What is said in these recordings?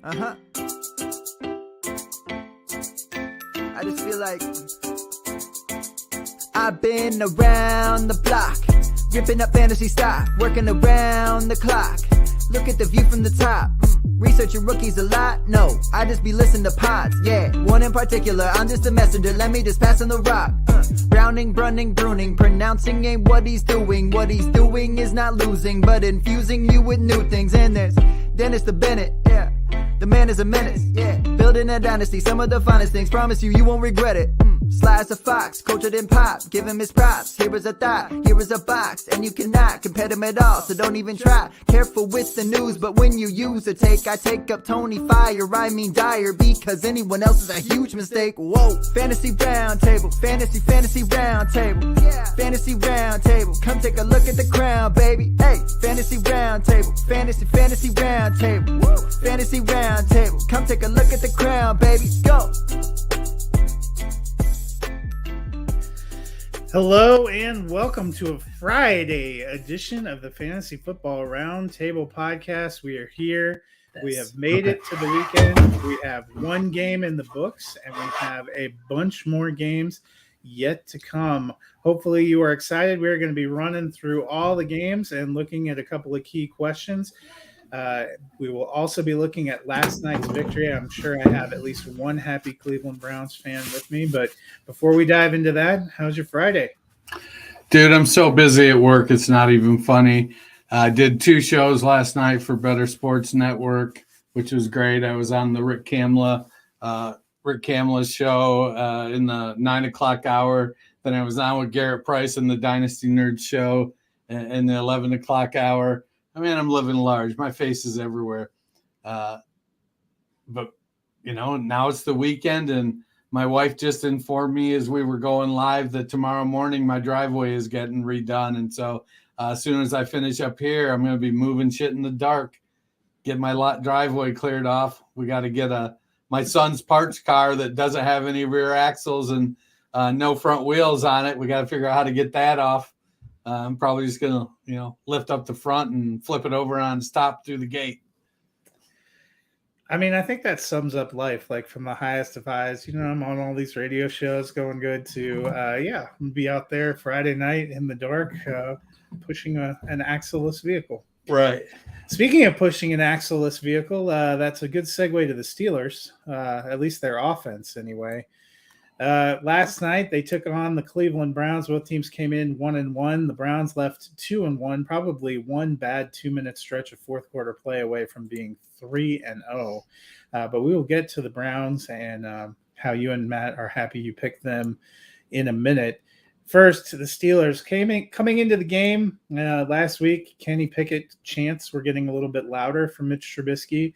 I just feel like I've been around the block, ripping up fantasy stock, working around the clock. Look at the view from the top. Researching rookies a lot? No, I just be listening to pods. Yeah, one in particular, I'm just a messenger. Let me just pass on the rock. Browning, brunning, pruning, pronouncing ain't what he's doing. What he's doing is not losing, but infusing you with new things. And there's Dennis the Bennett, yeah. The man is a menace, yeah. Building a dynasty, some of the finest things. Promise you, you won't regret it. Sly as a fox, cultured in pop. Give him his props. Here is a thought, here is a box. And you cannot compare them at all, so don't even try. Careful with the news, but when you use a take, I take up Tony Fire. I mean Dyer, because anyone else is a huge mistake. Whoa, fantasy round table, fantasy round table. Yeah. Fantasy round table, come take a look at the crown, baby. Hey, fantasy round table, fantasy round table. Woo. Fantasy round table, come take a look at the crown, baby. Go. Hello and welcome to a Friday edition of the Fantasy Football Roundtable podcast. We are here. We have made it to the weekend. We have one game in the books and we have a bunch more games yet to come. Hopefully you are excited. We're going to be running through all the games and looking at a couple of key questions. We will also be looking at last night's victory. I'm sure I have at least one happy Cleveland Browns fan with me. But before we dive into that, how's your Friday? Dude, I'm so busy at work. It's not even funny. I did 2 shows last night for Better Sports Network, which was great. I was on the Rick Kamla's show in the 9 o'clock hour. Then I was on with Garrett Price in the Dynasty Nerds show in the 11 o'clock hour. I mean, I'm living large. My face is everywhere. But, you know, now it's the weekend, and my wife just informed me as we were going live that tomorrow morning my driveway is getting redone. And so as soon as I finish up here, I'm going to be moving shit in the dark, get my driveway cleared off. We got to get my son's parts car that doesn't have any rear axles and no front wheels on it. We got to figure out how to get that off. I'm probably just going to, lift up the front and flip it over on stop through the gate. I mean, I think that sums up life, like from the highest of highs. I'm on all these radio shows going good to, be out there Friday night in the dark pushing an axle-less vehicle. Right. Speaking of pushing an axle-less vehicle, that's a good segue to the Steelers, at least their offense anyway. Last night, they took on the Cleveland Browns. Both teams came in 1-1. The Browns left 2-1, probably one bad 2-minute stretch of fourth quarter play away from being 3-0. But we will get to the Browns and how you and Matt are happy you picked them in a minute. First, the Steelers coming into the game last week. Kenny Pickett's chants were getting a little bit louder from Mitch Trubisky.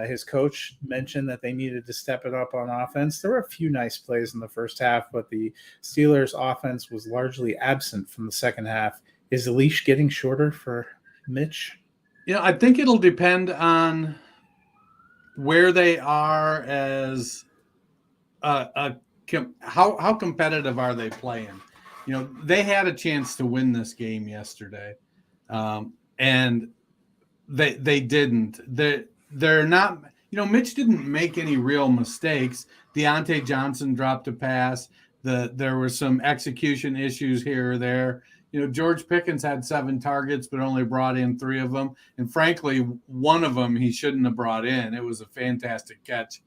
His coach mentioned that they needed to step it up on offense. There were a few nice plays in the first half, but the Steelers' offense was largely absent from the second half. Is the leash getting shorter for Mitch? I think it'll depend on where they are as how competitive are they playing. They had a chance to win this game yesterday, and they didn't. They're not. Mitch didn't make any real mistakes. Deontay Johnson dropped a pass. There were some execution issues here or there. George Pickens had 7 targets, but only brought in 3 of them. And frankly, one of them he shouldn't have brought in. It was a fantastic catch.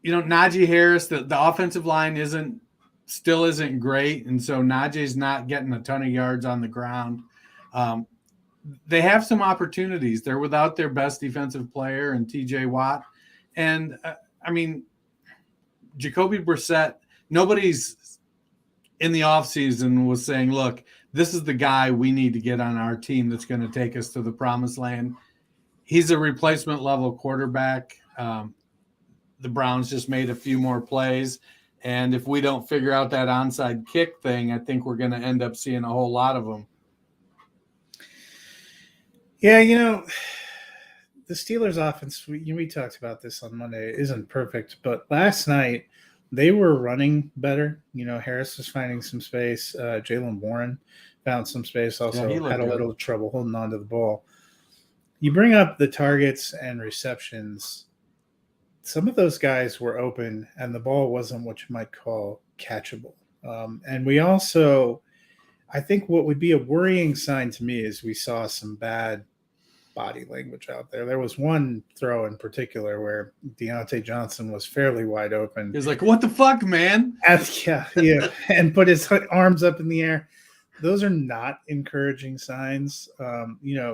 Najee Harris, the offensive line still isn't great. And so Najee's not getting a ton of yards on the ground. They have some opportunities. They're without their best defensive player and TJ Watt. And Jacoby Brissett, nobody's in the offseason was saying, look, this is the guy we need to get on our team that's going to take us to the promised land. He's a replacement level quarterback. The Browns just made a few more plays. And if we don't figure out that onside kick thing, I think we're going to end up seeing a whole lot of them. Yeah, the Steelers offense, we talked about this on Monday, isn't perfect. But last night, they were running better. Harris was finding some space. Jaylen Warren found some space. Also had a little trouble holding on to the ball. you bring up the targets and receptions. Some of those guys were open, and the ball wasn't what you might call catchable. And we also, I think what would be a worrying sign to me is we saw some bad body language out there. There was one throw in particular where Deontay Johnson was fairly wide open. He was like, "What the fuck, man?" Yeah, and put his arms up in the air. Those are not encouraging signs.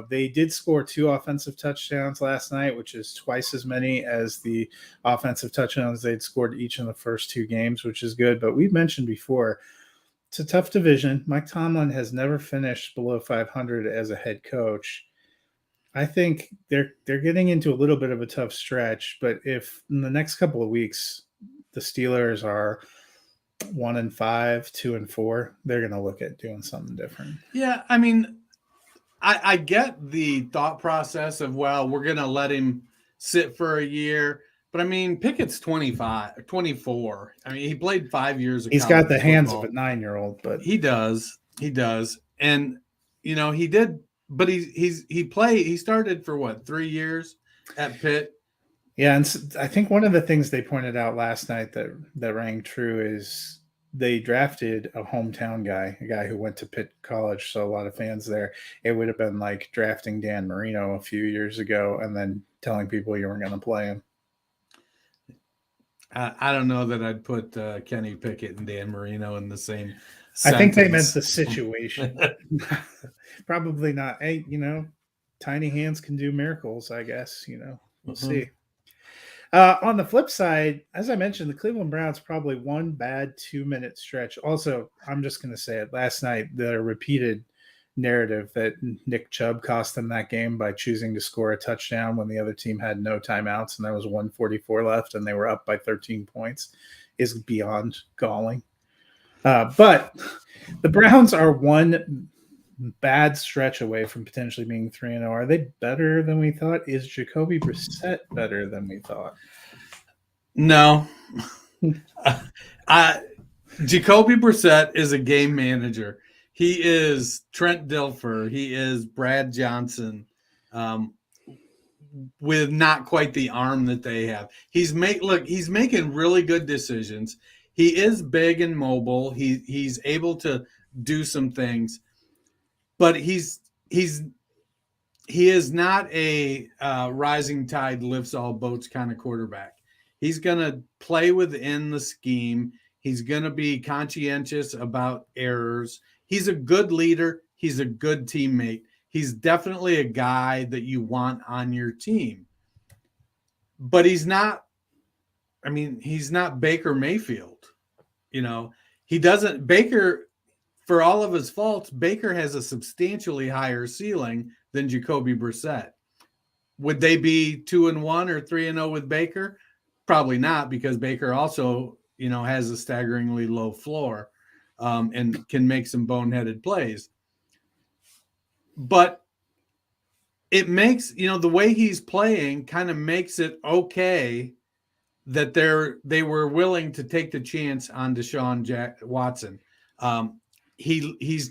They did score 2 offensive touchdowns last night, which is twice as many as the offensive touchdowns they'd scored each in the first 2 games, which is good. But we've mentioned before, it's a tough division. Mike Tomlin has never finished below 500 as a head coach. I think they're getting into a little bit of a tough stretch, but if in the next couple of weeks the Steelers are 1-5, 2-4, they're going to look at doing something different. Yeah, I mean, I get the thought process of, well, we're going to let him sit for a year. But, I mean, Pickett's 24. I mean, he played 5 years of He's got the college hands football. of a 9-year-old. But He does. And, he did. But he started for, 3 years at Pitt? Yeah, and I think one of the things they pointed out last night that rang true is they drafted a hometown guy, a guy who went to Pitt College, so a lot of fans there. It would have been like drafting Dan Marino a few years ago and then telling people you weren't going to play him. I don't know that I'd put Kenny Pickett and Dan Marino in the same sentence. I think they meant the situation. Probably not. Hey, tiny hands can do miracles, I guess. We'll see. On the flip side, as I mentioned, the Cleveland Browns probably one bad 2-minute stretch. Also, I'm just going to say it. Last night, the repeated narrative that Nick Chubb cost them that game by choosing to score a touchdown when the other team had no timeouts and there was 1:44 left and they were up by 13 points is beyond galling. But the Browns are one bad stretch away from potentially being 3-0. Are they better than we thought? Is Jacoby Brissett better than we thought? No. Jacoby Brissett is a game manager. He is Trent Dilfer. He is Brad Johnson, with not quite the arm that they have. He's making really good decisions. He is big and mobile. He's able to do some things, but he is not a rising tide lifts all boats kind of quarterback. He's going to play within the scheme. He's going to be conscientious about errors. He's a good leader. He's a good teammate. He's definitely a guy that you want on your team. But he's not Baker Mayfield. Baker, for all of his faults, Baker has a substantially higher ceiling than Jacoby Brissett. Would they be 2-1 or 3-0 with Baker? Probably not, because Baker also, has a staggeringly low floor. And can make some boneheaded plays. But it makes, the way he's playing kind of makes it okay that they were willing to take the chance on Deshaun Watson. He's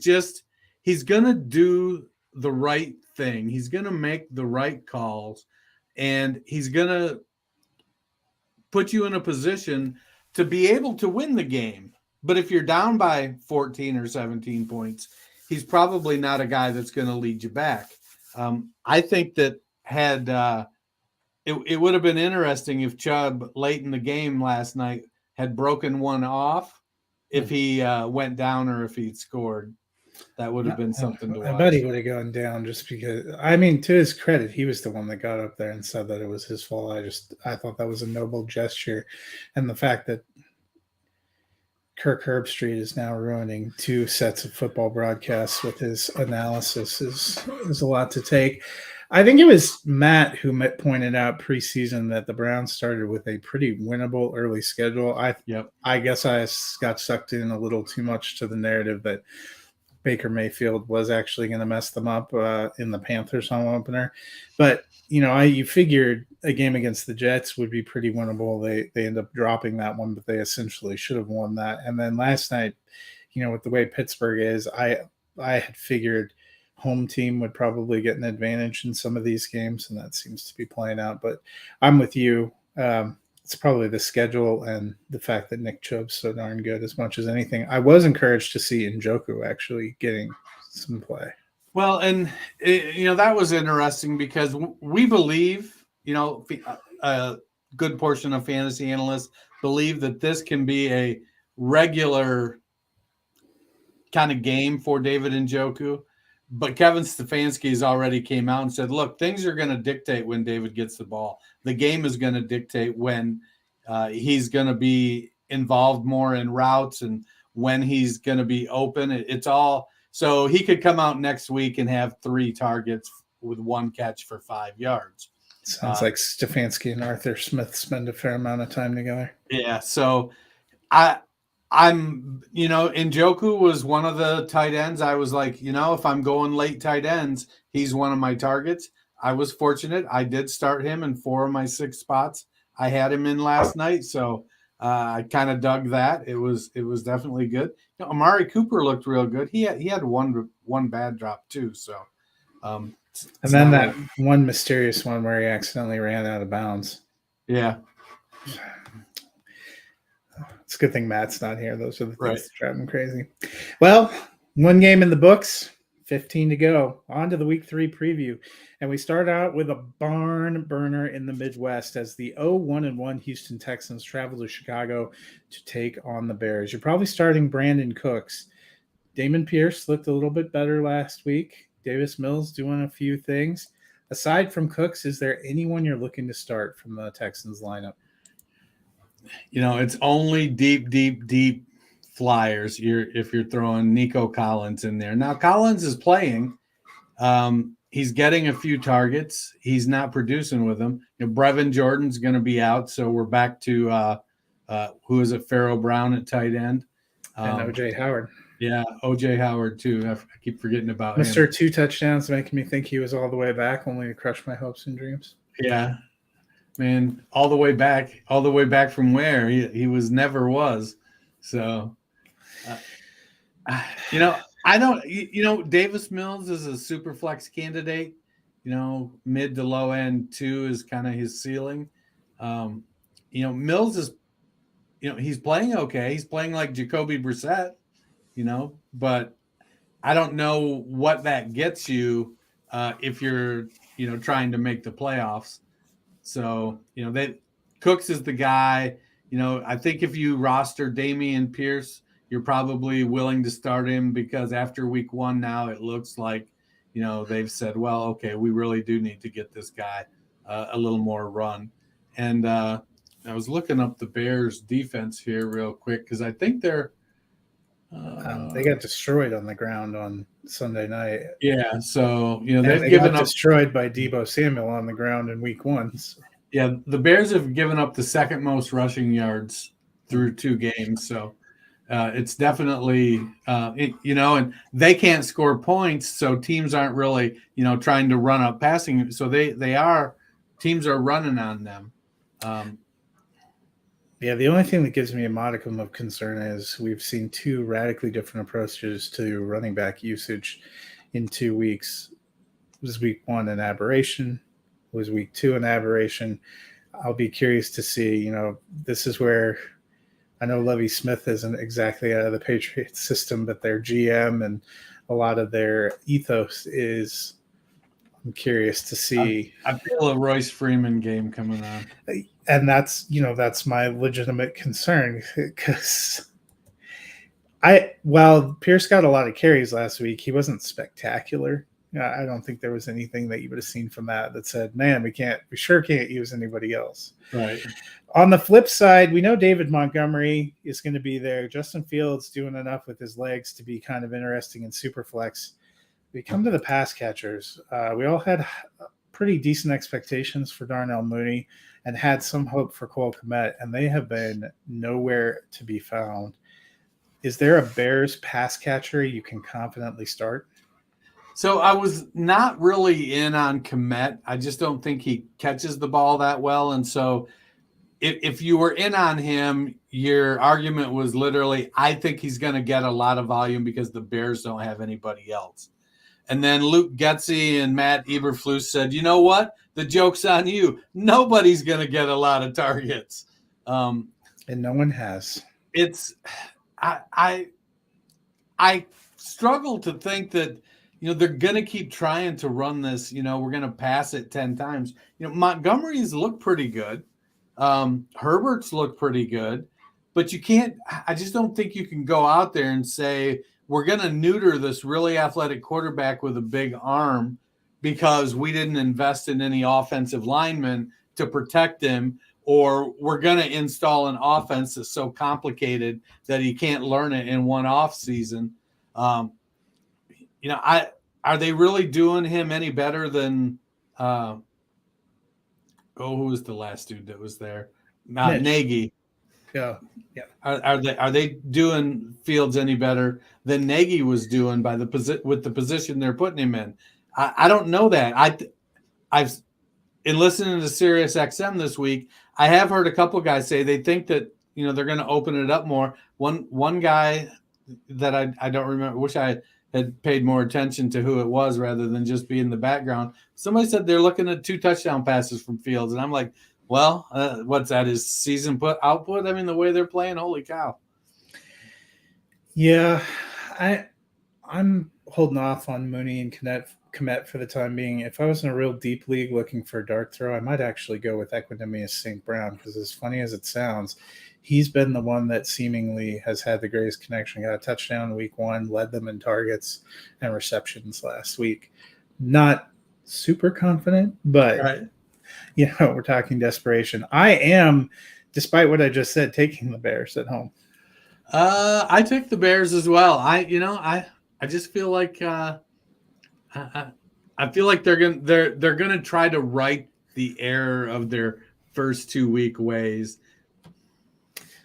going to do the right thing. He's going to make the right calls, and he's going to put you in a position to be able to win the game. But if you're down by 14 or 17 points, he's probably not a guy that's going to lead you back. I think that it would have been interesting if Chubb late in the game last night had broken one off, if he went down or if he'd scored. That would have been something to watch. I bet he would have gone down just because, to his credit, he was the one that got up there and said that it was his fault. I thought that was a noble gesture. And the fact that Kirk Herbstreit is now ruining 2 sets of football broadcasts with his analysis is a lot to take. I think it was Matt who pointed out preseason that the Browns started with a pretty winnable early schedule. I guess I got sucked in a little too much to the narrative that Baker Mayfield was actually going to mess them up in the Panthers home opener. But, you figured a game against the Jets would be pretty winnable. They end up dropping that one, but they essentially should have won that. And then last night, with the way Pittsburgh is, I had figured home team would probably get an advantage in some of these games, and that seems to be playing out. But I'm with you. It's probably the schedule and the fact that Nick Chubb's so darn good as much as anything. I was encouraged to see Njoku actually getting some play. Well, and that was interesting because we believe, a good portion of fantasy analysts believe that this can be a regular kind of game for David Njoku. But Kevin Stefanski has already came out and said, look, things are going to dictate when David gets the ball. The game is going to dictate when he's going to be involved more in routes and when he's going to be open. It's all – so he could come out next week and have 3 targets with 1 catch for 5 yards. Sounds like Stefanski and Arthur Smith spend a fair amount of time together. Yeah, so I'm Njoku was one of the tight ends. I was like, if I'm going late tight ends, he's one of my targets. I was fortunate. I did start him in 4 of my 6 spots. I had him in last night, so I kind of dug that. It was definitely good. Amari Cooper looked real good. He had one bad drop too. So, and then that one mysterious one where he accidentally ran out of bounds. Yeah. It's a good thing Matt's not here. Those are the things that drive him crazy. Well, 1 game in the books, 15 to go. On to the week 3 preview. And we start out with a barn burner in the Midwest as the 0-1-1 Houston Texans travel to Chicago to take on the Bears. You're probably starting Brandon Cooks. Damon Pierce looked a little bit better last week. Davis Mills doing a few things. Aside from Cooks, is there anyone you're looking to start from the Texans lineup? It's only deep flyers. If you're throwing Nico Collins in there. Now Collins is playing. He's getting a few targets. He's not producing with them. Brevin Jordan's going to be out, so we're back to who is it? Pharaoh Brown at tight end, and OJ Howard. Yeah, OJ Howard too. I keep forgetting about Mr. him. 2 touchdowns, making me think he was all the way back, only to crush my hopes and dreams. Yeah. Man, all the way back from where he was never was. So, I don't, Davis Mills is a super flex candidate, mid to low end 2 is kind of his ceiling. Mills is, he's playing okay. He's playing like Jacoby Brissett, but I don't know what that gets you if you're, trying to make the playoffs. So, Cooks is the guy. I think if you roster Dameon Pierce, you're probably willing to start him because after week 1 now it looks like, they've said, well, okay, we really do need to get this guy a little more run. And I was looking up the Bears defense here real quick because I think they're they got destroyed on the ground on Sunday night. Yeah, so they've given up destroyed by Deebo Samuel on the ground in week 1. So. Yeah, the Bears have given up the 2nd most rushing yards through 2 games. So it's definitely and they can't score points, so teams aren't really trying to run up passing. So teams are running on them. Yeah, the only thing that gives me a modicum of concern is we've seen 2 radically different approaches to running back usage in 2 weeks. Was week 1 an aberration? Was week 2 an aberration? I'll be curious to see, this is where I know Lovie Smith isn't exactly out of the Patriots system, but their GM and a lot of their ethos is, I'm curious to see. I feel a Royce Freeman game coming on. And that's my legitimate concern because while Pierce got a lot of carries last week, he wasn't spectacular. I don't think there was anything that you would have seen from that said, man, we sure can't use anybody else. Right. On the flip side, we know David Montgomery is going to be there. Justin Fields doing enough with his legs to be kind of interesting in Superflex. We come to the pass catchers. We all had pretty decent expectations for Darnell Mooney and had some hope for Cole Kmet, and they have been nowhere to be found. Is there a Bears pass catcher you can confidently start? So I was not really in on Kmet. I just don't think he catches the ball that well. And so if you were in on him, your argument was literally, I think he's going to get a lot of volume because the Bears don't have anybody else. And then Luke Getsy and Matt Eberflus said, you know what? The joke's on you. Nobody's going to get a lot of targets. And no one has. I struggle to think that, they're going to keep trying to run this. We're going to pass it 10 times. Montgomery's look pretty good. Herbert's look pretty good. But I just don't think you can go out there and say, we're going to neuter this really athletic quarterback with a big arm because we didn't invest in any offensive linemen to protect him, or we're going to install an offense that's so complicated that he can't learn it in one off season. Are they really doing him any better than who was the last dude that was there? Nagy. Yeah. Are they doing Fields any better than Nagy was doing with the position they're putting him in? I don't know that. I've in listening to Sirius XM this week, I have heard a couple of guys say they think that they're going to open it up more. One guy that I don't remember, wish I had paid more attention to who it was rather than just be in the background. Somebody said they're looking at 2 touchdown passes from Fields, and I'm like, well, what's that? His season output? I mean, the way they're playing, holy cow. Yeah, I'm holding off on Mooney and Kmet for the time being. If I was in a real deep league looking for a dart throw, I might actually go with Equinemius St. Brown, because as funny as it sounds, he's been the one that seemingly has had the greatest connection. Got a touchdown in week 1, led them in targets and receptions last week. Not super confident, but right. We're talking desperation. I am, despite what I just said, taking the Bears at home. I took the Bears as well. I just feel like I feel like they're gonna try to right the error of their first 2-week ways.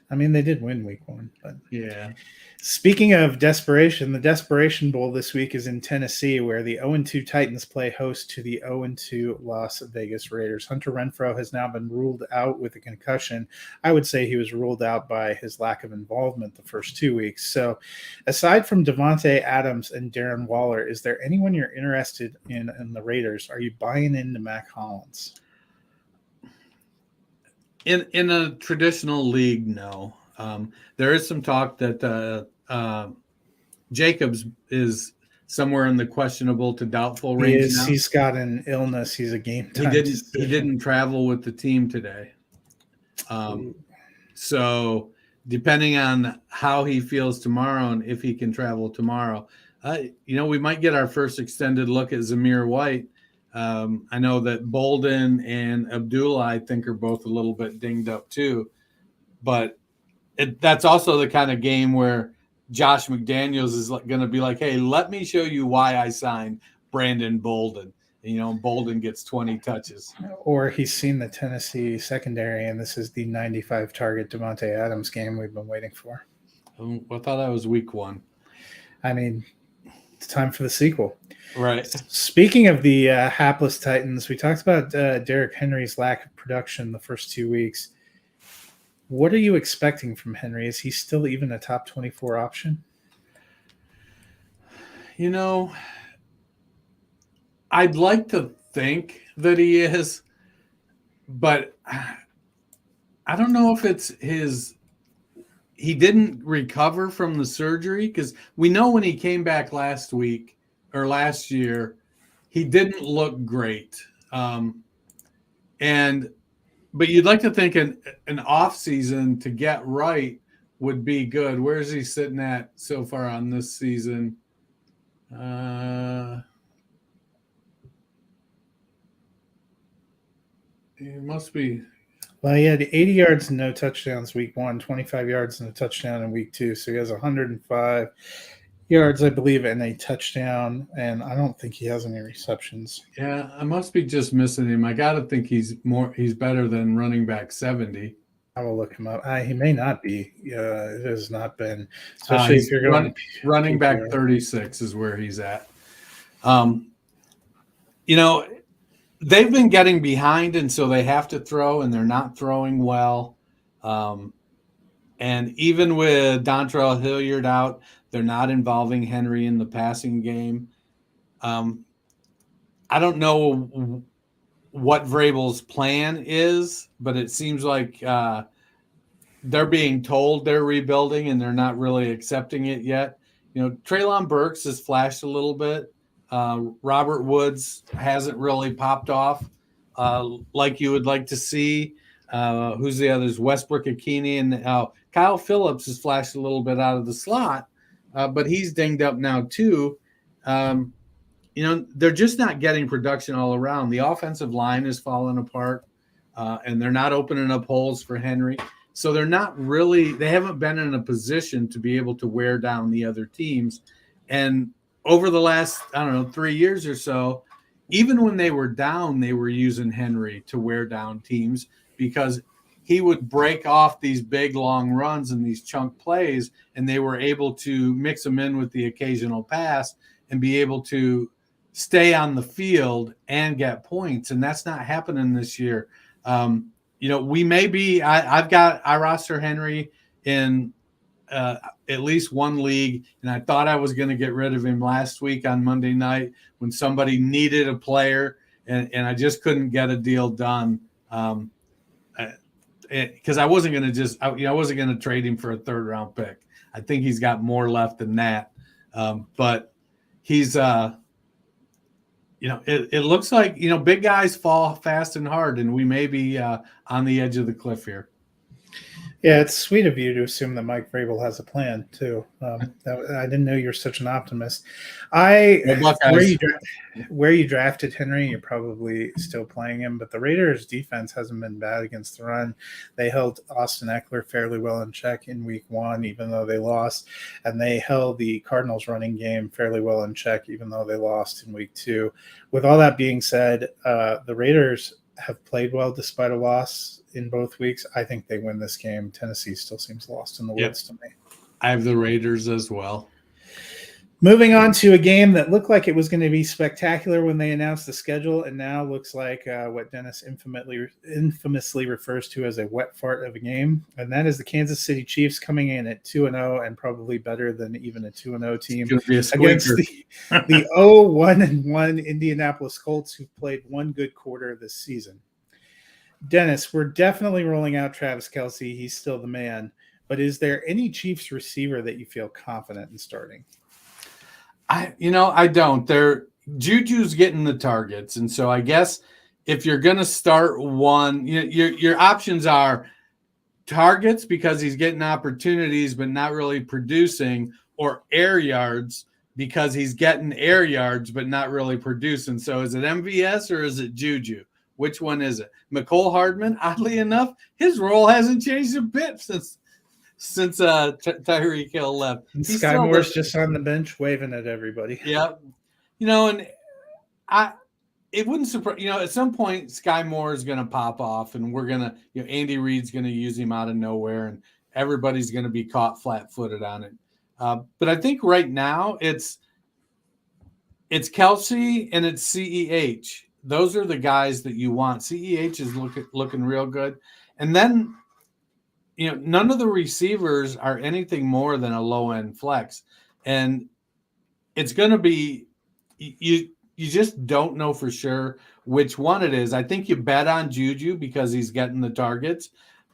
I mean, they did win week 1, but yeah. Speaking of desperation, the Desperation Bowl this week is in Tennessee, where the 0-2 Titans play host to the 0-2 Las Vegas Raiders. Hunter Renfrow has now been ruled out with a concussion. I would say he was ruled out by his lack of involvement the first 2 weeks. So aside from Devontae Adams and Darren Waller, is there anyone you're interested in the Raiders? Are you buying into Mac Hollins? In a traditional league, no. There is some talk that Jacobs is somewhere in the questionable to doubtful range now. He's got an illness. He's a game time. He didn't travel with the team today. So depending on how he feels tomorrow and if he can travel tomorrow, we might get our first extended look at Zamir White. I know that Bolden and Abdullah, I think, are both a little bit dinged up too. But that's also the kind of game where Josh McDaniels is going to be like, hey, let me show you why I signed Brandon Bolden. And, Bolden gets 20 touches. Or he's seen the Tennessee secondary, and this is the 95 target Devontae Adams game we've been waiting for. I thought that was week 1. I mean, it's time for the sequel. Right. Speaking of the hapless Titans, we talked about Derrick Henry's lack of production the first 2 weeks. What are you expecting from Henry? Is he still even a top 24 option? I'd like to think that he is, but I don't know if it's he didn't recover from the surgery, because we know when he came back last year, he didn't look great. But you'd like to think an off season to get right would be good. Where is he sitting at so far on this season? It must be. Well, he had 80 yards and no touchdowns week 1, 25 yards and a touchdown in week 2. So he has 105 yards, I believe, and a touchdown. And I don't think he has any receptions. Yeah, I must be just missing him. I got to think he's better than running back 70. I will look him up. He may not be. It has not been, especially if you're going running back 36 is where he's at. They've been getting behind, and so they have to throw, and they're not throwing well. And even with Dontrell Hilliard out, they're not involving Henry in the passing game. I don't know what Vrabel's plan is, but it seems like they're being told they're rebuilding and they're not really accepting it yet. Treylon Burks has flashed a little bit. Robert Woods hasn't really popped off like you would like to see. Who's the others? Westbrook Akini and Kyle Phillips has flashed a little bit out of the slot, but he's dinged up now too. They're just not getting production all around. The offensive line is falling apart, and they're not opening up holes for Henry. So they haven't been in a position to be able to wear down the other teams. And over the last, 3 years or so, even when they were down, they were using Henry to wear down teams because he would break off these big, long runs and these chunk plays, and they were able to mix them in with the occasional pass and be able to stay on the field and get points. And that's not happening this year. We may be, I roster Henry in at least one league, and I thought I was going to get rid of him last week on Monday night when somebody needed a player, and I just couldn't get a deal done because I wasn't going to I wasn't going to trade him for a third round pick. I think he's got more left than that, but he's it looks like big guys fall fast and hard, and we may be on the edge of the cliff here. Yeah, it's sweet of you to assume that Mike Vrabel has a plan too. I didn't know you're such an optimist. Where you drafted Henry, you're probably still playing him, but the Raiders' defense hasn't been bad against the run. They held Austin Eckler fairly well in check in week 1, even though they lost, and they held the Cardinals' running game fairly well in check, even though they lost in week 2. With all that being said, the Raiders have played well despite a loss in both weeks. I think they win this game. Tennessee still seems lost in the woods to me. I have the Raiders as well. Moving on to a game that looked like it was going to be spectacular when they announced the schedule, and now looks like what Dennis infamously refers to as a wet fart of a game, and that is the Kansas City Chiefs coming in at 2-0 and probably better than even a 2-0 team against the 0-1-1 Indianapolis Colts, who played one good quarter this season. Dennis, we're definitely rolling out Travis Kelce. He's still the man. But is there any Chiefs receiver that you feel confident in starting? I don't. Juju's getting the targets. And so I guess if you're going to start one, your options are targets because he's getting opportunities but not really producing, or air yards because he's getting air yards but not really producing. So is it MVS or is it Juju? Which one is it? Mecole Hardman, oddly enough, his role hasn't changed a bit since Tyreek Hill left. Sky Moore's just on the bench waving at everybody. Yeah. And it wouldn't surprise, at some point Sky Moore is going to pop off and we're going to, Andy Reid's going to use him out of nowhere and everybody's going to be caught flat-footed on it. But I think right now it's Kelce and it's CEH. Those are the guys that you want. CEH is looking real good. And then, none of the receivers are anything more than a low-end flex. And it's going to be you just don't know for sure which one it is. I think you bet on Juju because he's getting the targets.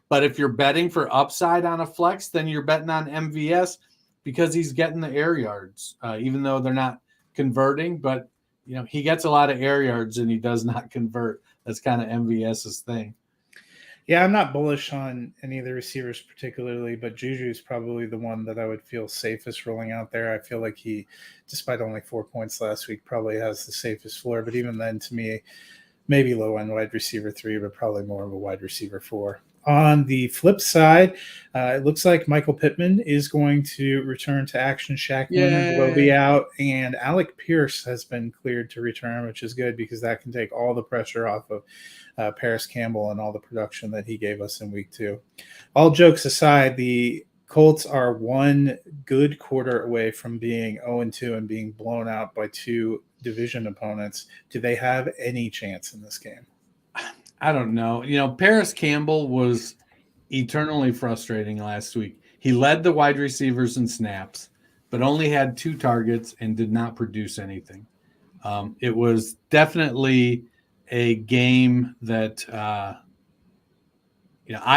But if you're betting for upside on a flex, then you're betting on MVS because he's getting the air yards, even though they're not converting. But, he gets a lot of air yards and he does not convert. That's kind of MVS's thing. Yeah, I'm not bullish on any of the receivers particularly, but Juju is probably the one that I would feel safest rolling out there. I feel like he, despite only 4 points last week, probably has the safest floor. But even then, to me, maybe low-end wide receiver 3, but probably more of a wide receiver 4. On the flip side, it looks like Michael Pittman is going to return to action. Shaq Leonard will be out, and Alec Pierce has been cleared to return, which is good because that can take all the pressure off of Paris Campbell and all the production that he gave us in week 2. All jokes aside, the Colts are one good quarter away from being 0-2 and being blown out by 2 division opponents. Do they have any chance in this game? I don't know. Paris Campbell was eternally frustrating last week. He led the wide receivers in snaps, but only had 2 targets and did not produce anything. It was definitely a game that I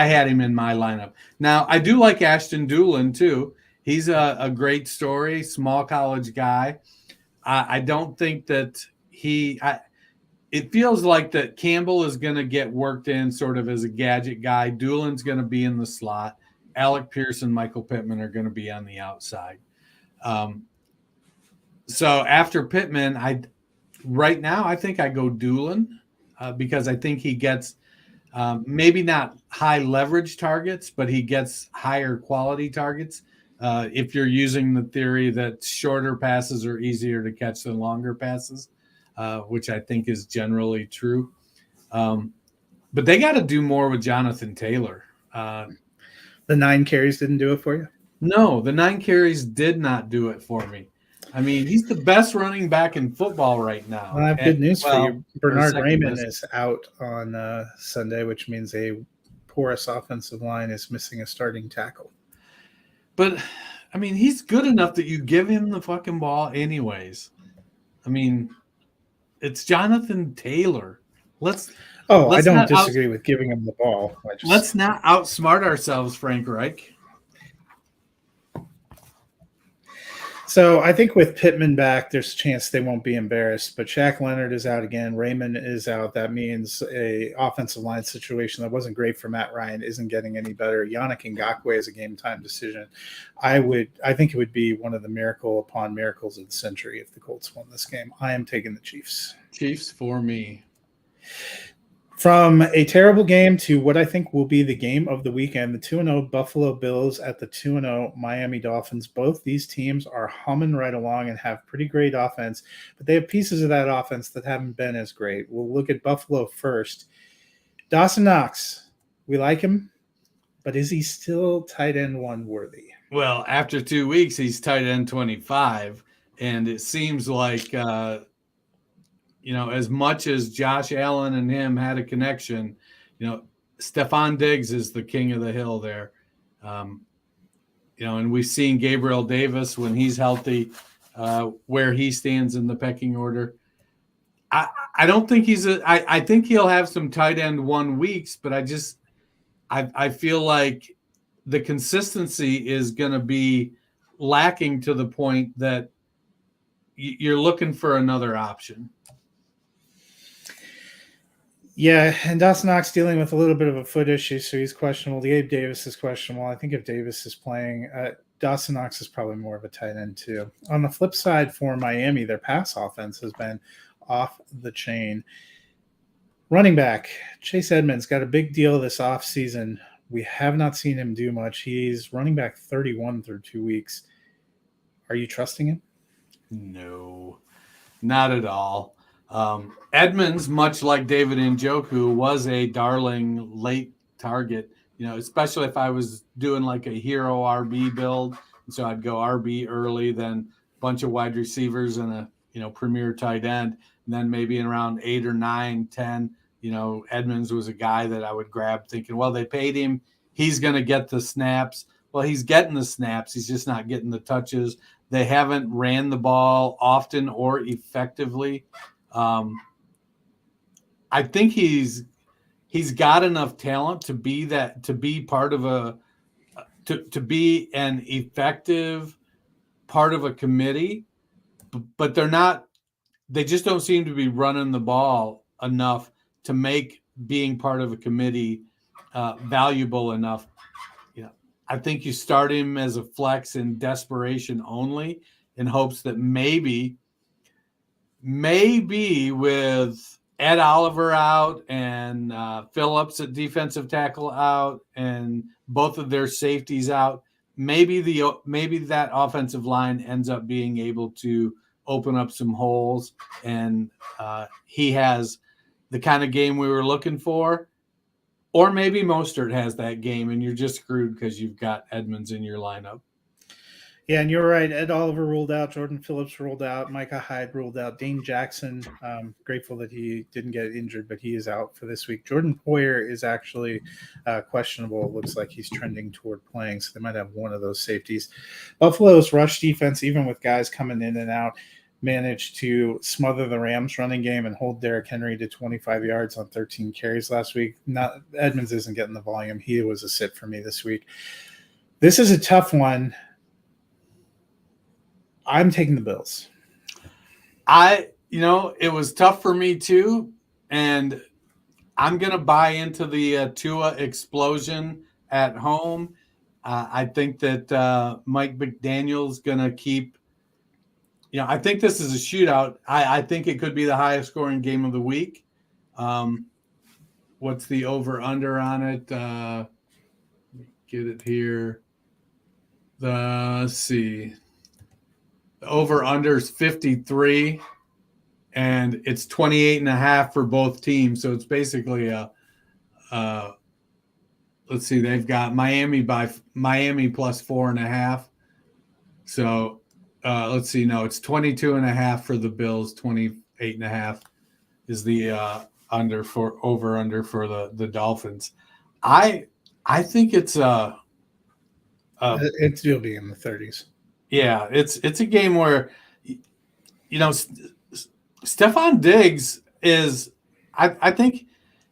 had him in my lineup. Now, I do like Ashton Doolin, too. He's a great story, small college guy. I don't think that it feels like that Campbell is going to get worked in sort of as a gadget guy. Doolin's going to be in the slot. Alec Pierce and Michael Pittman are going to be on the outside. So after Pittman, right now I think I go Doolin because I think he gets maybe not high leverage targets, but he gets higher quality targets. If you're using the theory that shorter passes are easier to catch than longer passes. Which I think is generally true. But they got to do more with Jonathan Taylor. The 9 carries didn't do it for you? No, the 9 carries did not do it for me. I mean, he's the best running back in football right now. Well, I have good news for you. Bernard Raymond is out on Sunday, which means a porous offensive line is missing a starting tackle. But, I mean, he's good enough that you give him the fucking ball anyways. I mean, it's Jonathan Taylor. I don't disagree with giving him the ball. Let's not outsmart ourselves, Frank Reich. So I think with Pittman back, there's a chance they won't be embarrassed. But Shaq Leonard is out again. Raymond is out. That means a offensive line situation that wasn't great for Matt Ryan isn't getting any better. Yannick Ngakoue is a game-time decision. I think it would be one of the miracle upon miracles of the century if the Colts won this game. I am taking the Chiefs. Chiefs for me. From a terrible game to what I think will be the game of the weekend, the 2-0 Buffalo Bills at the 2-0 Miami Dolphins. Both these teams are humming right along and have pretty great offense, but they have pieces of that offense that haven't been as great. We'll look at Buffalo first. Dawson Knox, we like him, but is he still tight end 1 worthy? Well, after 2 weeks, he's tight end 25, and it seems like as much as Josh Allen and him had a connection, Stephon Diggs is the king of the hill there. And we've seen Gabriel Davis when he's healthy, where he stands in the pecking order. I don't think I think he'll have some tight end 1 weeks, but I feel like the consistency is going to be lacking to the point that you're looking for another option. Yeah, and Dawson Knox dealing with a little bit of a foot issue, so he's questionable. Gabe Davis is questionable. I think if Davis is playing, Dawson Knox is probably more of a tight end too. On the flip side for Miami, their pass offense has been off the chain. Running back, Chase Edmonds got a big deal this offseason. We have not seen him do much. He's running back 31 through 2 weeks. Are you trusting him? No, not at all. Edmonds, much like David Njoku, was a darling late target, especially if I was doing like a hero RB build. So I'd go RB early, then a bunch of wide receivers and a premier tight end. And then maybe in around 8 or 9, 10, Edmonds was a guy that I would grab thinking, well, they paid him. He's going to get the snaps. Well, he's getting the snaps. He's just not getting the touches. They haven't ran the ball often or effectively. I think he's got enough talent to be part of to be an effective part of a committee, but they just don't seem to be running the ball enough to make being part of a committee valuable enough. I think you start him as a flex in desperation only in hopes that maybe with Ed Oliver out and Phillips at defensive tackle out and both of their safeties out, maybe that offensive line ends up being able to open up some holes, and he has the kind of game we were looking for. Or maybe Mostert has that game and you're just screwed because you've got Edmonds in your lineup. Yeah, and you're right. Ed Oliver ruled out. Jordan Phillips ruled out. Micah Hyde ruled out. Dane Jackson, grateful that he didn't get injured, but he is out for this week. Jordan Poyer is actually questionable. It looks like he's trending toward playing, so they might have one of those safeties. Buffalo's rush defense, even with guys coming in and out, managed to smother the Rams running game and hold Derrick Henry to 25 yards on 13 carries last week. Edmonds isn't getting the volume. He was a sit for me this week. This is a tough one. I'm taking the Bills. It was tough for me too, and I'm going to buy into the Tua explosion at home. I think that Mike McDaniel's going to keep – I think this is a shootout. I think it could be the highest scoring game of the week. What's the over-under on it? Get it here. Let's see. The over-under is 53. And it's 28.5 for both teams. So it's basically let's see, they've got Miami plus 4.5. So let's see. No, it's 22.5 for the Bills. 28.5 is the under for the Dolphins. I think it's it'll be in the 30s. Yeah, it's a game where Stephon Diggs is, I think,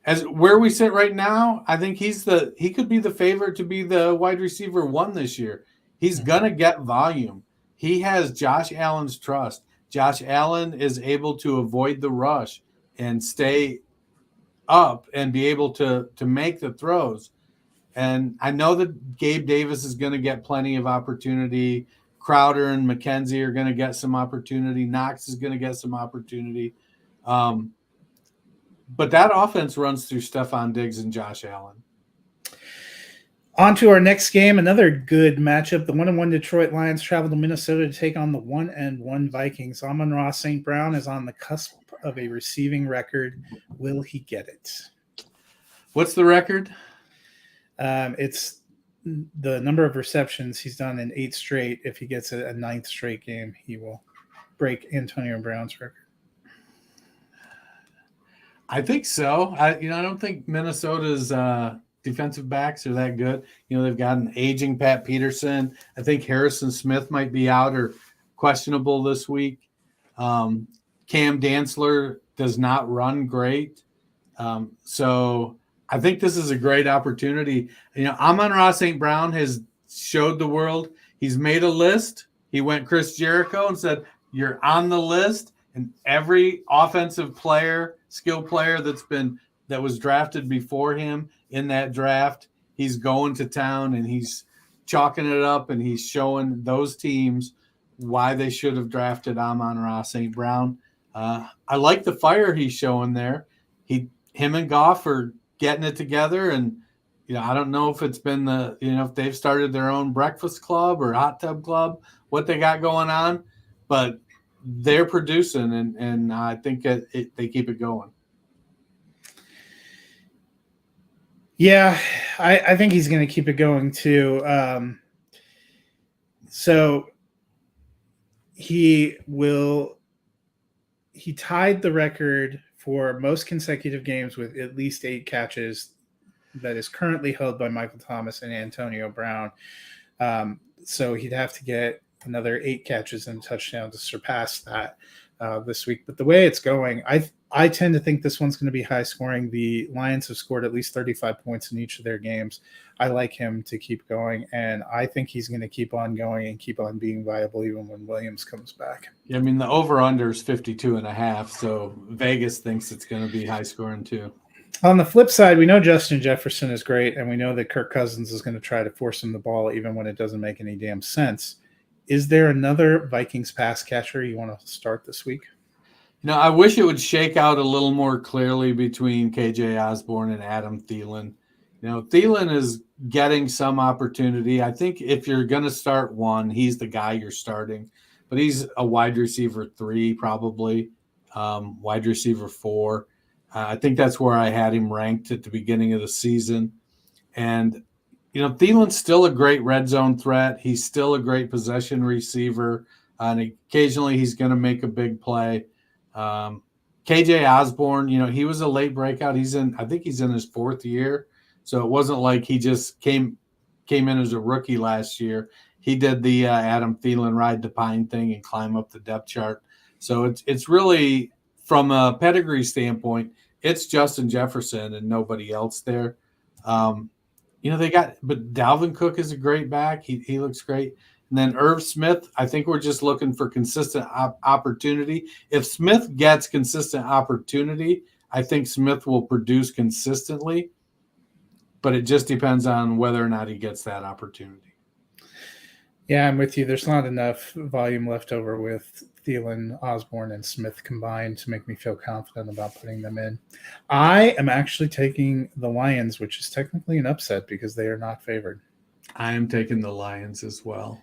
as where we sit right now, I think he could be the favorite to be the wide receiver 1 this year. He's gonna get volume. He has Josh Allen's trust. Josh Allen is able to avoid the rush and stay up and be able to make the throws. And I know that Gabe Davis is going to get plenty of opportunity. Crowder and McKenzie are going to get some opportunity. Knox is going to get some opportunity. But that offense runs through Stephon Diggs and Josh Allen. On to our next game, another good matchup. The 1-1 Detroit Lions travel to Minnesota to take on the 1-1 Vikings. Amon-Ra St. Brown is on the cusp of a receiving record. Will he get it? What's the record? It's the number of receptions he's done in 8 straight. If he gets a 9th straight game, he will break Antonio Brown's record. I think so. I don't think Minnesota's defensive backs are that good. They've got an aging Pat Peterson. I think Harrison Smith might be out or questionable this week. Cam Dantzler does not run great. So I think this is a great opportunity. Amon-Ra St. Brown has showed the world. He's made a list. He went Chris Jericho and said, you're on the list. And every offensive player, skill player that was drafted before him in that draft, he's going to town and he's chalking it up and he's showing those teams why they should have drafted Amon-Ra St. Brown. I like the fire he's showing there. Him and Goff are getting it together, and I don't know if it's been if they've started their own breakfast club or hot tub club, what they got going on, but they're producing, and I think they keep it going. Yeah, I think he's going to keep it going too. So he tied the record for most consecutive games with at least 8 catches that is currently held by Michael Thomas and Antonio Brown. So he'd have to get another 8 catches and touchdown to surpass that this week. But the way it's going, I tend to think this one's going to be high scoring. The Lions have scored at least 35 points in each of their games. I like him to keep going, and I think he's going to keep on going and keep on being viable even when Williams comes back. Yeah, the over-under is 52.5, so Vegas thinks it's going to be high scoring too. On the flip side, we know Justin Jefferson is great, and we know that Kirk Cousins is going to try to force him the ball even when it doesn't make any damn sense. Is there another Vikings pass catcher you want to start this week? I wish it would shake out a little more clearly between KJ Osborne and Adam Thielen. Thielen is getting some opportunity. I think if you're going to start one, he's the guy you're starting. But he's a wide receiver 3 probably, wide receiver 4. I think that's where I had him ranked at the beginning of the season. And, Thielen's still a great red zone threat. He's still a great possession receiver. And occasionally he's going to make a big play. KJ Osborne, he was a late breakout. I think he's in his 4th year. So it wasn't like he just came in as a rookie last year. He did the Adam Thielen ride the pine thing and climb up the depth chart. So it's really, from a pedigree standpoint, it's Justin Jefferson and nobody else there. But Dalvin Cook is a great back. He looks great. And then Irv Smith, I think we're just looking for consistent opportunity. If Smith gets consistent opportunity, I think Smith will produce consistently. But it just depends on whether or not he gets that opportunity. Yeah, I'm with you. There's not enough volume left over with Thielen, Osborne, and Smith combined to make me feel confident about putting them in. I am actually taking the Lions, which is technically an upset because they are not favored. I am taking the Lions as well.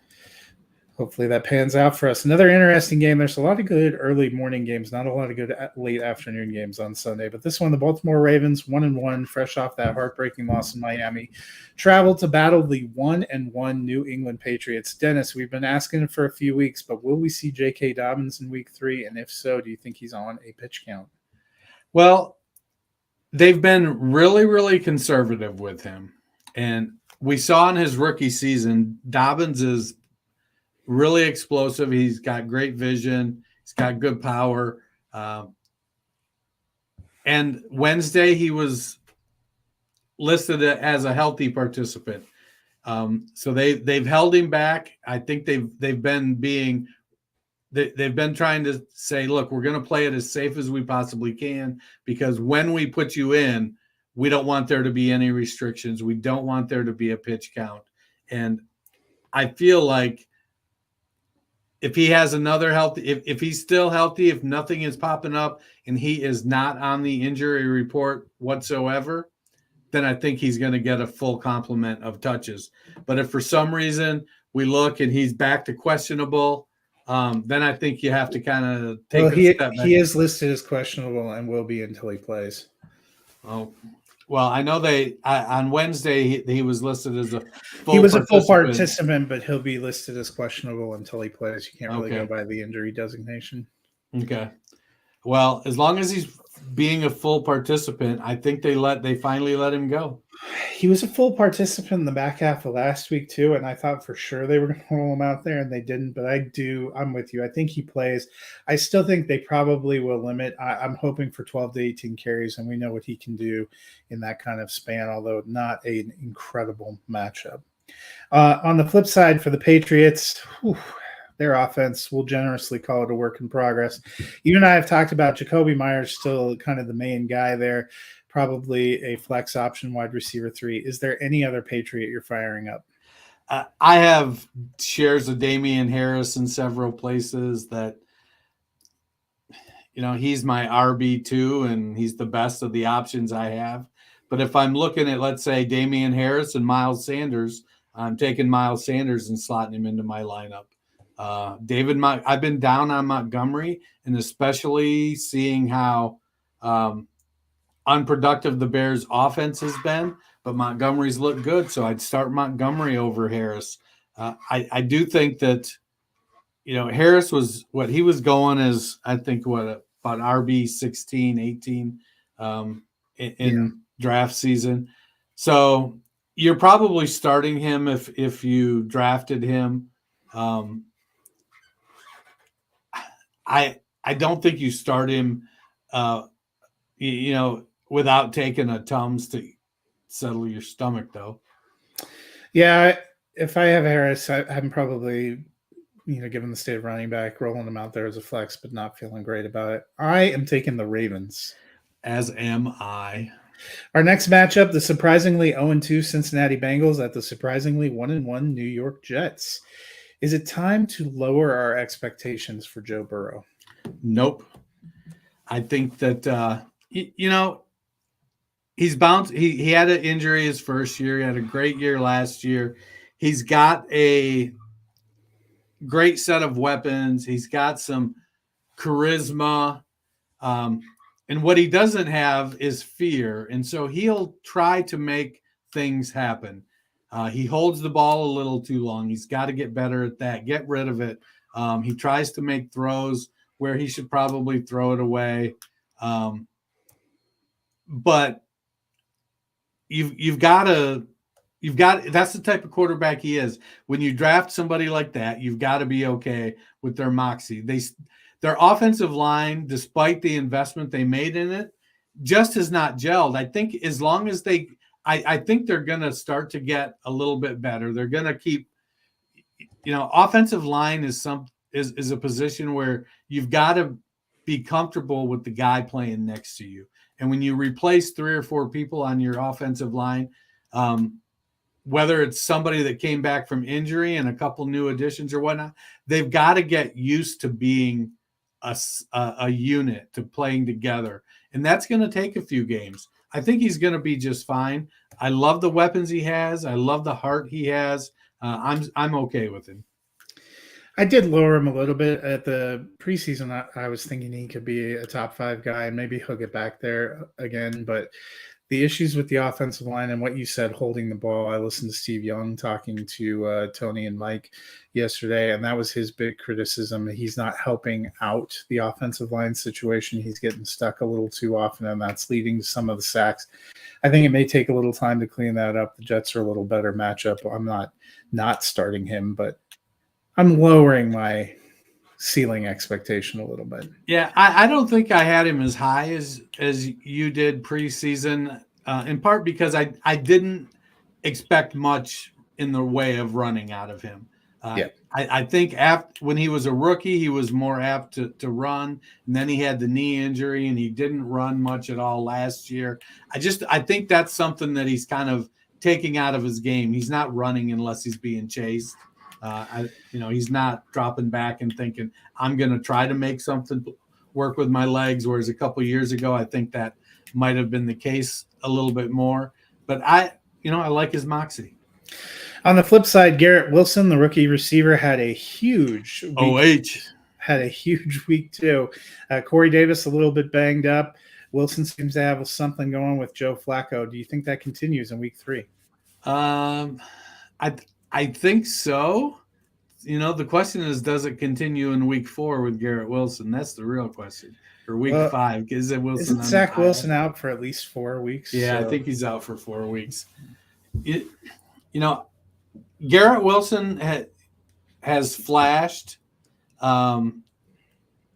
Hopefully that pans out for us. Another interesting game. There's a lot of good early morning games, not a lot of good late afternoon games on Sunday. But this one, the Baltimore Ravens, 1-1, fresh off that heartbreaking loss in Miami, traveled to battle the 1-1 New England Patriots. Dennis, we've been asking for a few weeks, but will we see J.K. Dobbins in week 3? And if so, do you think he's on a pitch count? Well, they've been really, really conservative with him. And we saw in his rookie season, Dobbins is really explosive. He's got great vision. He's got good power. And Wednesday, he was listed as a healthy participant. So they've held him back. I think they've been trying to say, look, we're going to play it as safe as we possibly can, because when we put you in, we don't want there to be any restrictions. We don't want there to be a pitch count. And I feel like if he has another healthy, if he's still healthy, if nothing is popping up and he is not on the injury report whatsoever, then I think he's going to get a full complement of touches. But if for some reason we look and he's back to questionable, then I think you have to kind of take a step back. He is listed as questionable and will be until he plays. Oh, well, I know on Wednesday he was listed as a full full participant, but he'll be listed as questionable until he plays. You can't really go by the injury designation. Okay. Well, as long as he's being a full participant, I think they finally let him go. He was a full participant in the back half of last week too, and I thought for sure they were going to roll him out there, and they didn't. But I'm with you. I think he plays. I still think they probably will limit. I'm hoping for 12 to 18 carries, and we know what he can do in that kind of span, although not an incredible matchup. On the flip side, for the Patriots, their offense, we'll generously call it a work in progress. You and I have talked about Jacoby Myers still kind of the main guy there. Probably a flex option wide receiver 3. Is there any other Patriot you're firing up? I have shares of Damian Harris in several places that, he's my RB2 and he's the best of the options I have. But if I'm looking at, let's say, Damian Harris and Miles Sanders, I'm taking Miles Sanders and slotting him into my lineup. I've been down on Montgomery, and especially seeing how unproductive the Bears offense has been, but Montgomery's looked good. So I'd start Montgomery over Harris. I do think that, Harris was what he was going as, I think about RB 16, 18 in draft season. So you're probably starting him if you drafted him. I don't think you start him, without taking a Tums to settle your stomach, though. Yeah, if I have Harris, I'm probably, given the state of running back, rolling him out there as a flex, but not feeling great about it. I am taking the Ravens. As am I. Our next matchup, the surprisingly 0-2 Cincinnati Bengals at the surprisingly 1-1 New York Jets. Is it time to lower our expectations for Joe Burrow? Nope. I think that, he's bounced. He had an injury his first year. He had a great year last year. He's got a great set of weapons. He's got some charisma. And what he doesn't have is fear. And so he'll try to make things happen. He holds the ball a little too long. He's got to get better at that. Get rid of it. He tries to make throws where he should probably throw it away. But you've got that's the type of quarterback he is. When you draft somebody like that, you've got to be okay with their moxie. their offensive line, despite the investment they made in it, just has not gelled. I think as long as I think they're going to start to get a little bit better. They're going to keep, offensive line is a position where you've got to be comfortable with the guy playing next to you. And when you replace 3 or 4 people on your offensive line, whether it's somebody that came back from injury and a couple new additions or whatnot, they've got to get used to being a unit, to playing together. And that's going to take a few games. I think he's going to be just fine. I love the weapons he has. I love the heart he has. I'm okay with him. I did lower him a little bit at the preseason. I was thinking he could be a top 5 guy, and maybe he'll get back there again. But the issues with the offensive line and what you said, holding the ball, I listened to Steve Young talking to Tony and Mike yesterday, and that was his big criticism. He's not helping out the offensive line situation. He's getting stuck a little too often, and that's leading to some of the sacks. I think it may take a little time to clean that up. The Jets are a little better matchup. I'm not starting him, but I'm lowering my ceiling expectation a little bit. Yeah, I don't think I had him as high as you did preseason, in part because I didn't expect much in the way of running out of him. I think when he was a rookie, he was more apt to run, and then he had the knee injury, and he didn't run much at all last year. I think that's something that he's kind of taking out of his game. He's not running unless he's being chased. He's not dropping back and thinking, I'm going to try to make something work with my legs. Whereas a couple of years ago, I think that might have been the case a little bit more. But I like his moxie. On the flip side, Garrett Wilson, the rookie receiver, had a huge week too. Corey Davis a little bit banged up. Wilson seems to have something going with Joe Flacco. Do you think that continues in week 3? I think so. The question is, does it continue in week 4 with Garrett Wilson? That's the real question. Or week 5. Is it Wilson? Isn't Zach Wilson out for at least 4 weeks? Yeah, so. I think he's out for 4 weeks. Garrett Wilson has flashed.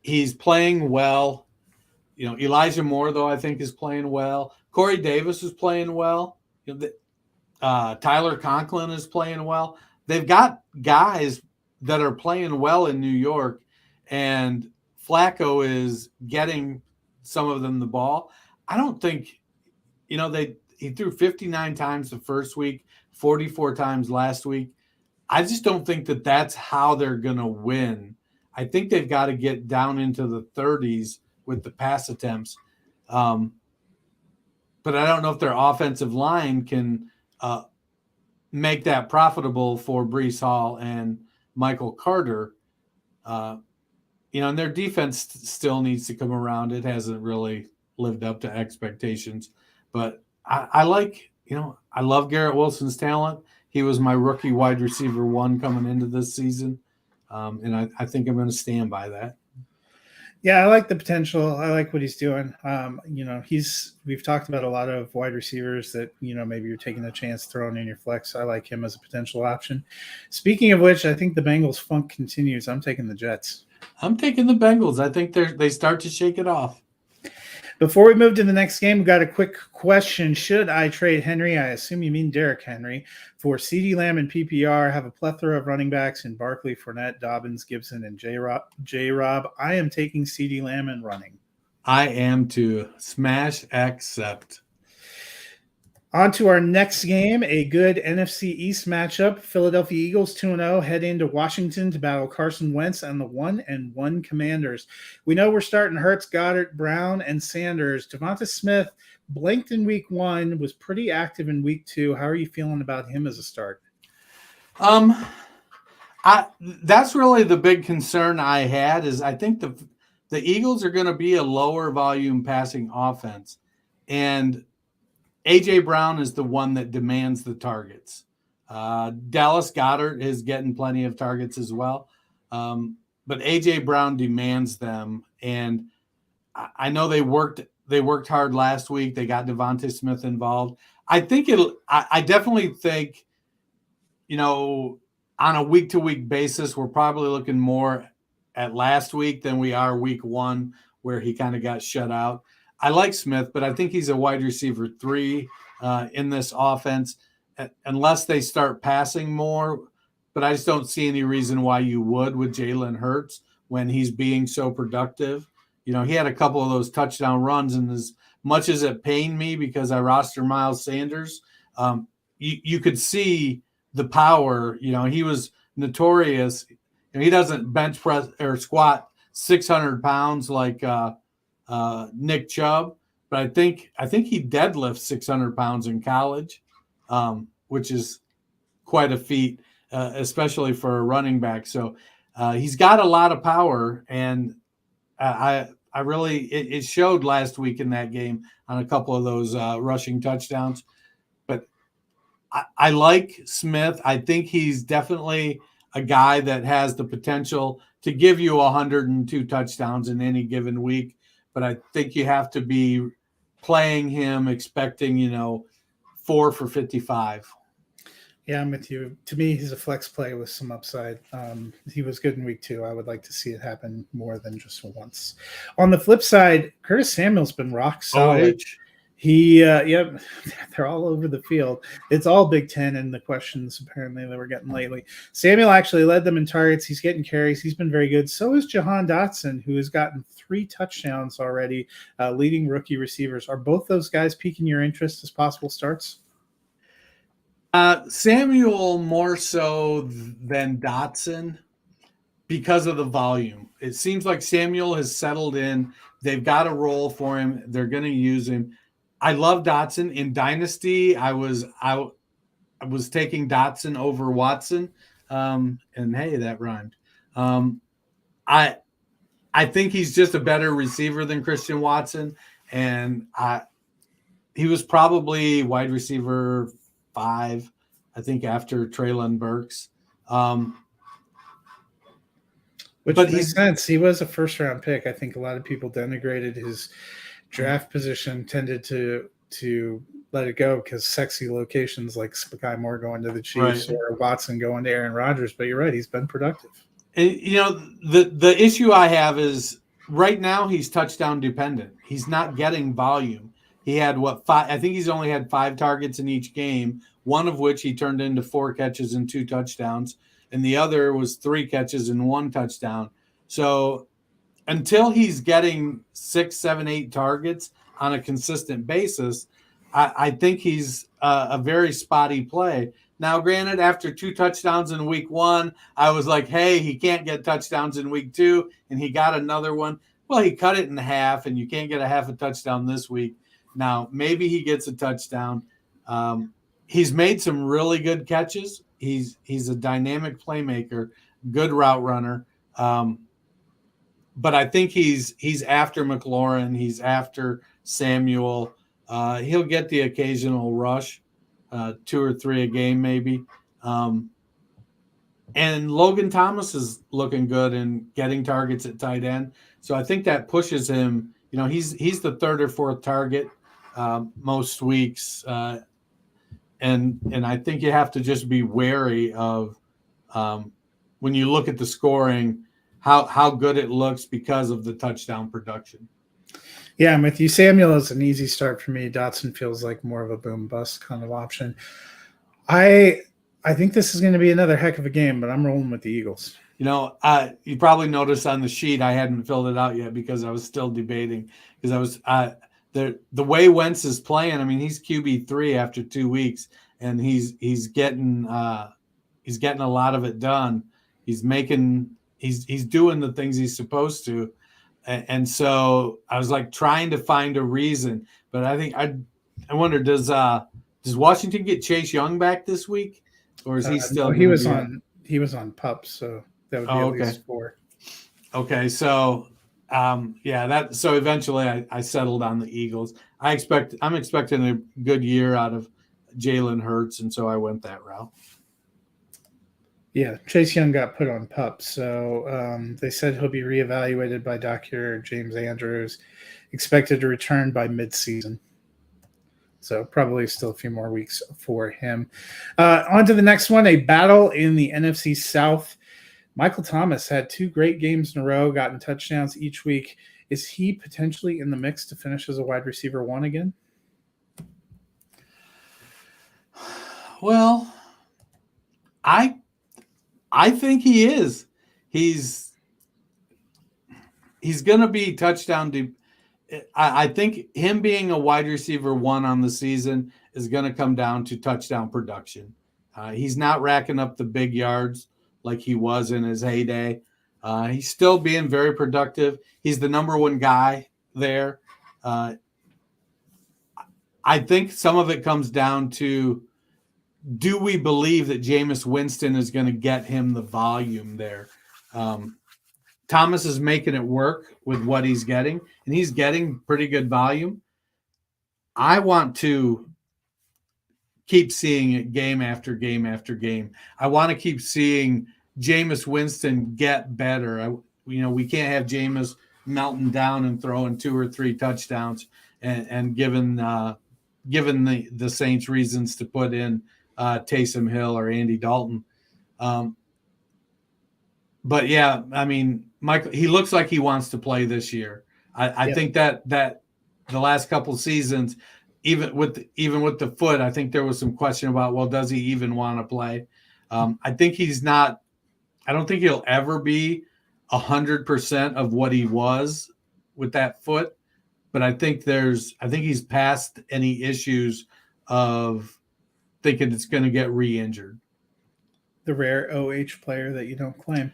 He's playing well. Elijah Moore, though, I think is playing well. Corey Davis is playing well. Tyler Conklin is playing well. They've got guys that are playing well in New York, and Flacco is getting some of them the ball. I don't think, he threw 59 times the first week, 44 times last week. I just don't think that that's how they're going to win. I think they've got to get down into the 30s with the pass attempts. But I don't know if their offensive line can make that profitable for Breece Hall and Michael Carter. And their defense still needs to come around. It hasn't really lived up to expectations. But I love Garrett Wilson's talent. He was my rookie wide receiver 1 coming into this season. And I think I'm going to stand by that. Yeah, I like the potential. I like what he's doing. We've talked about a lot of wide receivers that, maybe you're taking a chance throwing in your flex. I like him as a potential option. Speaking of which, I think the Bengals funk continues. I'm taking the Jets. I'm taking the Bengals. I think they start to shake it off. Before we move to the next game, we got a quick question. Should I trade Henry? I assume you mean Derrick Henry for CeeDee Lamb and PPR. Have a plethora of running backs in Barkley, Fournette, Dobbins, Gibson, and J-Rob. I am taking CeeDee Lamb and running. I am too. Smash accept. On to our next game, a good NFC East matchup. Philadelphia Eagles 2-0 head into Washington to battle Carson Wentz and the 1-1 Commanders. We know we're starting Hurts, Goddard, Brown, and Sanders. Devonta Smith blinked in week 1, was pretty active in week 2. How are you feeling about him as a start? That's really the big concern I had is I think the Eagles are going to be a lower volume passing offense. And A.J. Brown is the one that demands the targets. Dallas Goedert is getting plenty of targets as well. But A.J. Brown demands them. And I know they worked hard last week. They got Devonta Smith involved. I definitely think, on a week-to-week basis, we're probably looking more at last week than we are week 1, where he kind of got shut out. I like Smith, but I think he's a wide receiver 3 in this offense, unless they start passing more. But I just don't see any reason why you would with Jalen Hurts when he's being so productive. He had a couple of those touchdown runs, and as much as it pained me because I roster Miles Sanders, you could see the power. He was notorious. He doesn't bench press or squat 600 pounds like Nick Chubb, but I think he deadlifts 600 pounds in college, which is quite a feat, especially for a running back. So he's got a lot of power, and I really it showed last week in that game on a couple of those rushing touchdowns. But I like Smith. I think he's definitely a guy that has the potential to give you 102 touchdowns in any given week. But I think you have to be playing him expecting, 4 for 55. Yeah, I'm with you. To me, he's a flex play with some upside. He was good in week 2. I would like to see it happen more than just once. On the flip side, Curtis Samuel's been rock solid. They're all over the field. It's all Big Ten and the questions apparently that we're getting lately. Samuel actually led them in targets. He's getting carries. He's been very good. So is Jahan Dotson, who has gotten 3 touchdowns already, leading rookie receivers. Are both those guys piquing your interest as possible starts? Samuel more so than Dotson because of the volume. It seems like Samuel has settled in. They've got a role for him. They're going to use him. I love Dotson. In Dynasty, I was taking Dotson over Watson. And hey, that rhymed. I think he's just a better receiver than Christian Watson. And he was probably wide receiver 5, I think, after Treylon Burks. Which makes sense. He was a first-round pick. I think a lot of people denigrated his draft position, tended to let it go because sexy locations like Sky Moore going to the Chiefs or Watson going to Aaron Rodgers. But you're right, he's been productive. And, the issue I have is right now he's touchdown dependent. He's not getting volume. He had 5? I think he's only had 5 targets in each game, one of which he turned into 4 catches and 2 touchdowns, and the other was 3 catches and 1 touchdown. So until he's getting 6, 7, 8 targets on a consistent basis, I think he's a very spotty play. Now, granted, after 2 touchdowns in week 1, I was like, hey, he can't get touchdowns in week 2, and he got another one. Well, he cut it in half, and you can't get a half a touchdown this week. Now, maybe he gets a touchdown. He's made some really good catches. He's a dynamic playmaker, good route runner. But I think he's after McLaurin. He's after Samuel. He'll get the occasional rush, 2 or 3 a game maybe. And Logan Thomas is looking good and getting targets at tight end. So I think that pushes him. He's the 3rd or 4th target most weeks. And I think you have to just be wary of when you look at the scoring, how good it looks because of the touchdown production. Yeah, I'm with you. Samuel is an easy start for me. Dotson feels like more of a boom bust kind of option. I think this is going to be another heck of a game, but I'm rolling with the Eagles. You probably noticed on the sheet I hadn't filled it out yet because I was still debating because I was the way Wentz is playing. I mean, he's QB3 after 2 weeks, and he's getting a lot of it done. He's doing the things he's supposed to, and so I was like trying to find a reason. But I think I wonder, does Washington get Chase Young back this week, or is he still? No, he was on PUP, so that would be at least 4. Okay, so. So eventually I settled on the Eagles. I'm expecting a good year out of Jalen Hurts, and so I went that route. Yeah, Chase Young got put on PUP, so they said he'll be reevaluated by Dr. James Andrews, expected to return by midseason. So probably still a few more weeks for him. On to the next one, a battle in the NFC South. Michael Thomas had 2 great games in a row, gotten touchdowns each week. Is he potentially in the mix to finish as a wide receiver 1 again? Well, I think he is. He's going to be touchdown deep. I think him being a wide receiver 1 on the season is going to come down to touchdown production. He's not racking up the big yards like he was in his heyday. He's still being very productive. He's the number 1 guy there. I think some of it comes down to, do we believe that Jameis Winston is going to get him the volume there? Thomas is making it work with what he's getting, and he's getting pretty good volume. I want to keep seeing it game after game after game. I want to keep seeing Jameis Winston get better. We can't have Jameis melting down and throwing 2 or 3 touchdowns and given the Saints reasons to put in Taysom Hill or Andy Dalton. But yeah, I mean, Michael, he looks like he wants to play this year. I think that the last couple seasons, even with the foot, I think there was some question about, well, does he even want to play? I think he's not. I don't think he'll ever be 100% of what he was with that foot, but I think he's past any issues of thinking it's going to get re-injured. The rare OH player that you don't claim.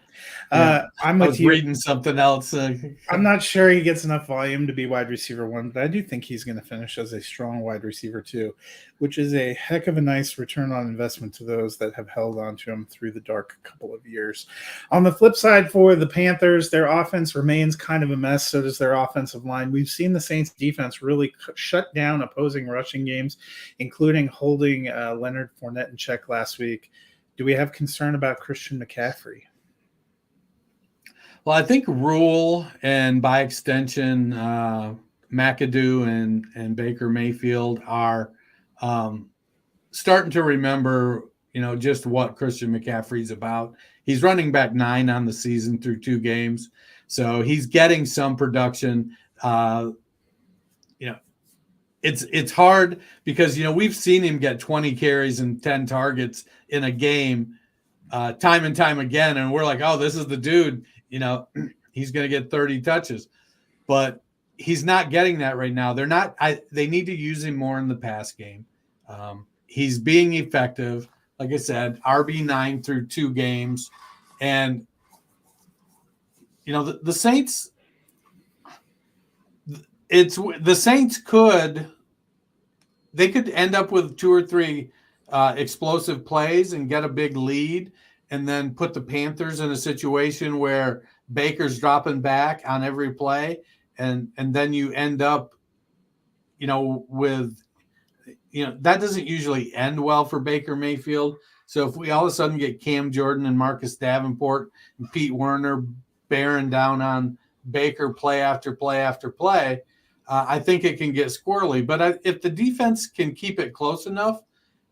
Yeah. I'm with you. Reading something else. I'm not sure he gets enough volume to be wide receiver 1, but I do think he's going to finish as a strong wide receiver 2, which is a heck of a nice return on investment to those that have held on to him through the dark couple of years. On the flip side, for the Panthers, their offense remains kind of a mess. So does their offensive line. We've seen the Saints defense really shut down opposing rushing games, including holding Leonard Fournette in check last week. Do we have concern about Christian McCaffrey? Well, I think Rule and by extension McAdoo and Baker Mayfield are starting to remember, just what Christian McCaffrey's about. He's running back 9 on the season through 2 games, so he's getting some production. It's hard because we've seen him get 20 carries and 10 targets in a game time and time again, and we're like, oh, this is the dude. He's going to get 30 touches, but he's not getting that right now. They need to use him more in the pass game. He's being effective. Like I said, RB9 through 2 games. And, the Saints, the Saints could end up with 2 or 3 explosive plays and get a big lead, and then put the Panthers in a situation where Baker's dropping back on every play, and then you end up, with, that doesn't usually end well for Baker Mayfield. So if we all of a sudden get Cam Jordan and Marcus Davenport and Pete Werner bearing down on Baker play after play after play, I think it can get squirrely. But if the defense can keep it close enough,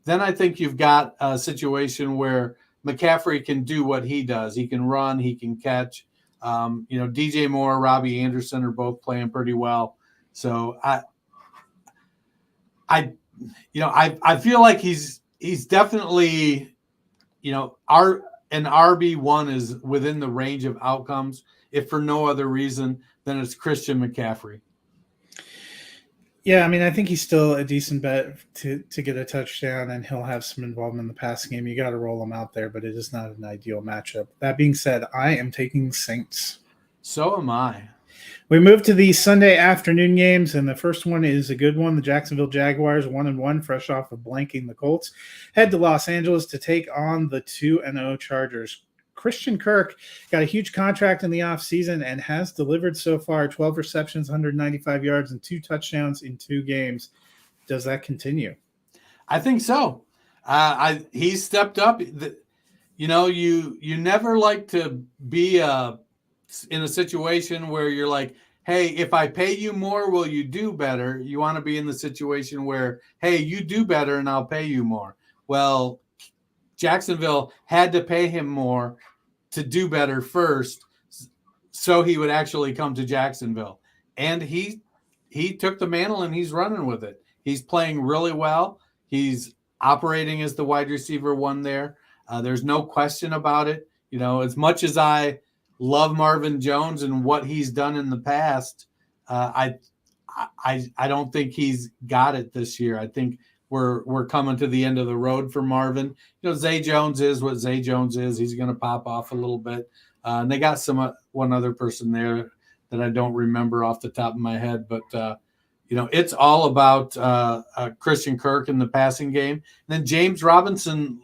then I think you've got a situation where McCaffrey can do what he does. He can run, he can catch. DJ Moore, Robbie Anderson are both playing pretty well. So I feel like he's definitely, an RB1 is within the range of outcomes, if for no other reason than it's Christian McCaffrey. Yeah, I mean, I think he's still a decent bet to get a touchdown, and he'll have some involvement in the passing game. You got to roll him out there, but it is not an ideal matchup. That being said, I am taking Saints. So am I. We move to the Sunday afternoon games, and the first one is a good one. The Jacksonville Jaguars, 1-1, fresh off of blanking the Colts, head to Los Angeles to take on the 2-0 Chargers. Christian Kirk got a huge contract in the offseason and has delivered so far, 12 receptions, 195 yards, and 2 touchdowns in 2 games. Does that continue? I think so. He's stepped up. You never like to be in a situation where you're like, hey, if I pay you more, will you do better? You want to be in the situation where, hey, you do better and I'll pay you more. Well, Jacksonville had to pay him more to do better first, so he would actually come to Jacksonville. And he took the mantle and he's running with it. He's playing really well. He's operating as the wide receiver one there. There's no question about it. You know, as much as I love Marvin Jones and what he's done in the past, I don't think he's got it this year. I think we're coming to the end of the road for Marvin. You know, Zay Jones is what Zay Jones is. He's going to pop off a little bit. And they got one other person there that I don't remember off the top of my head, but you know, it's all about Christian Kirk in the passing game. And then James Robinson,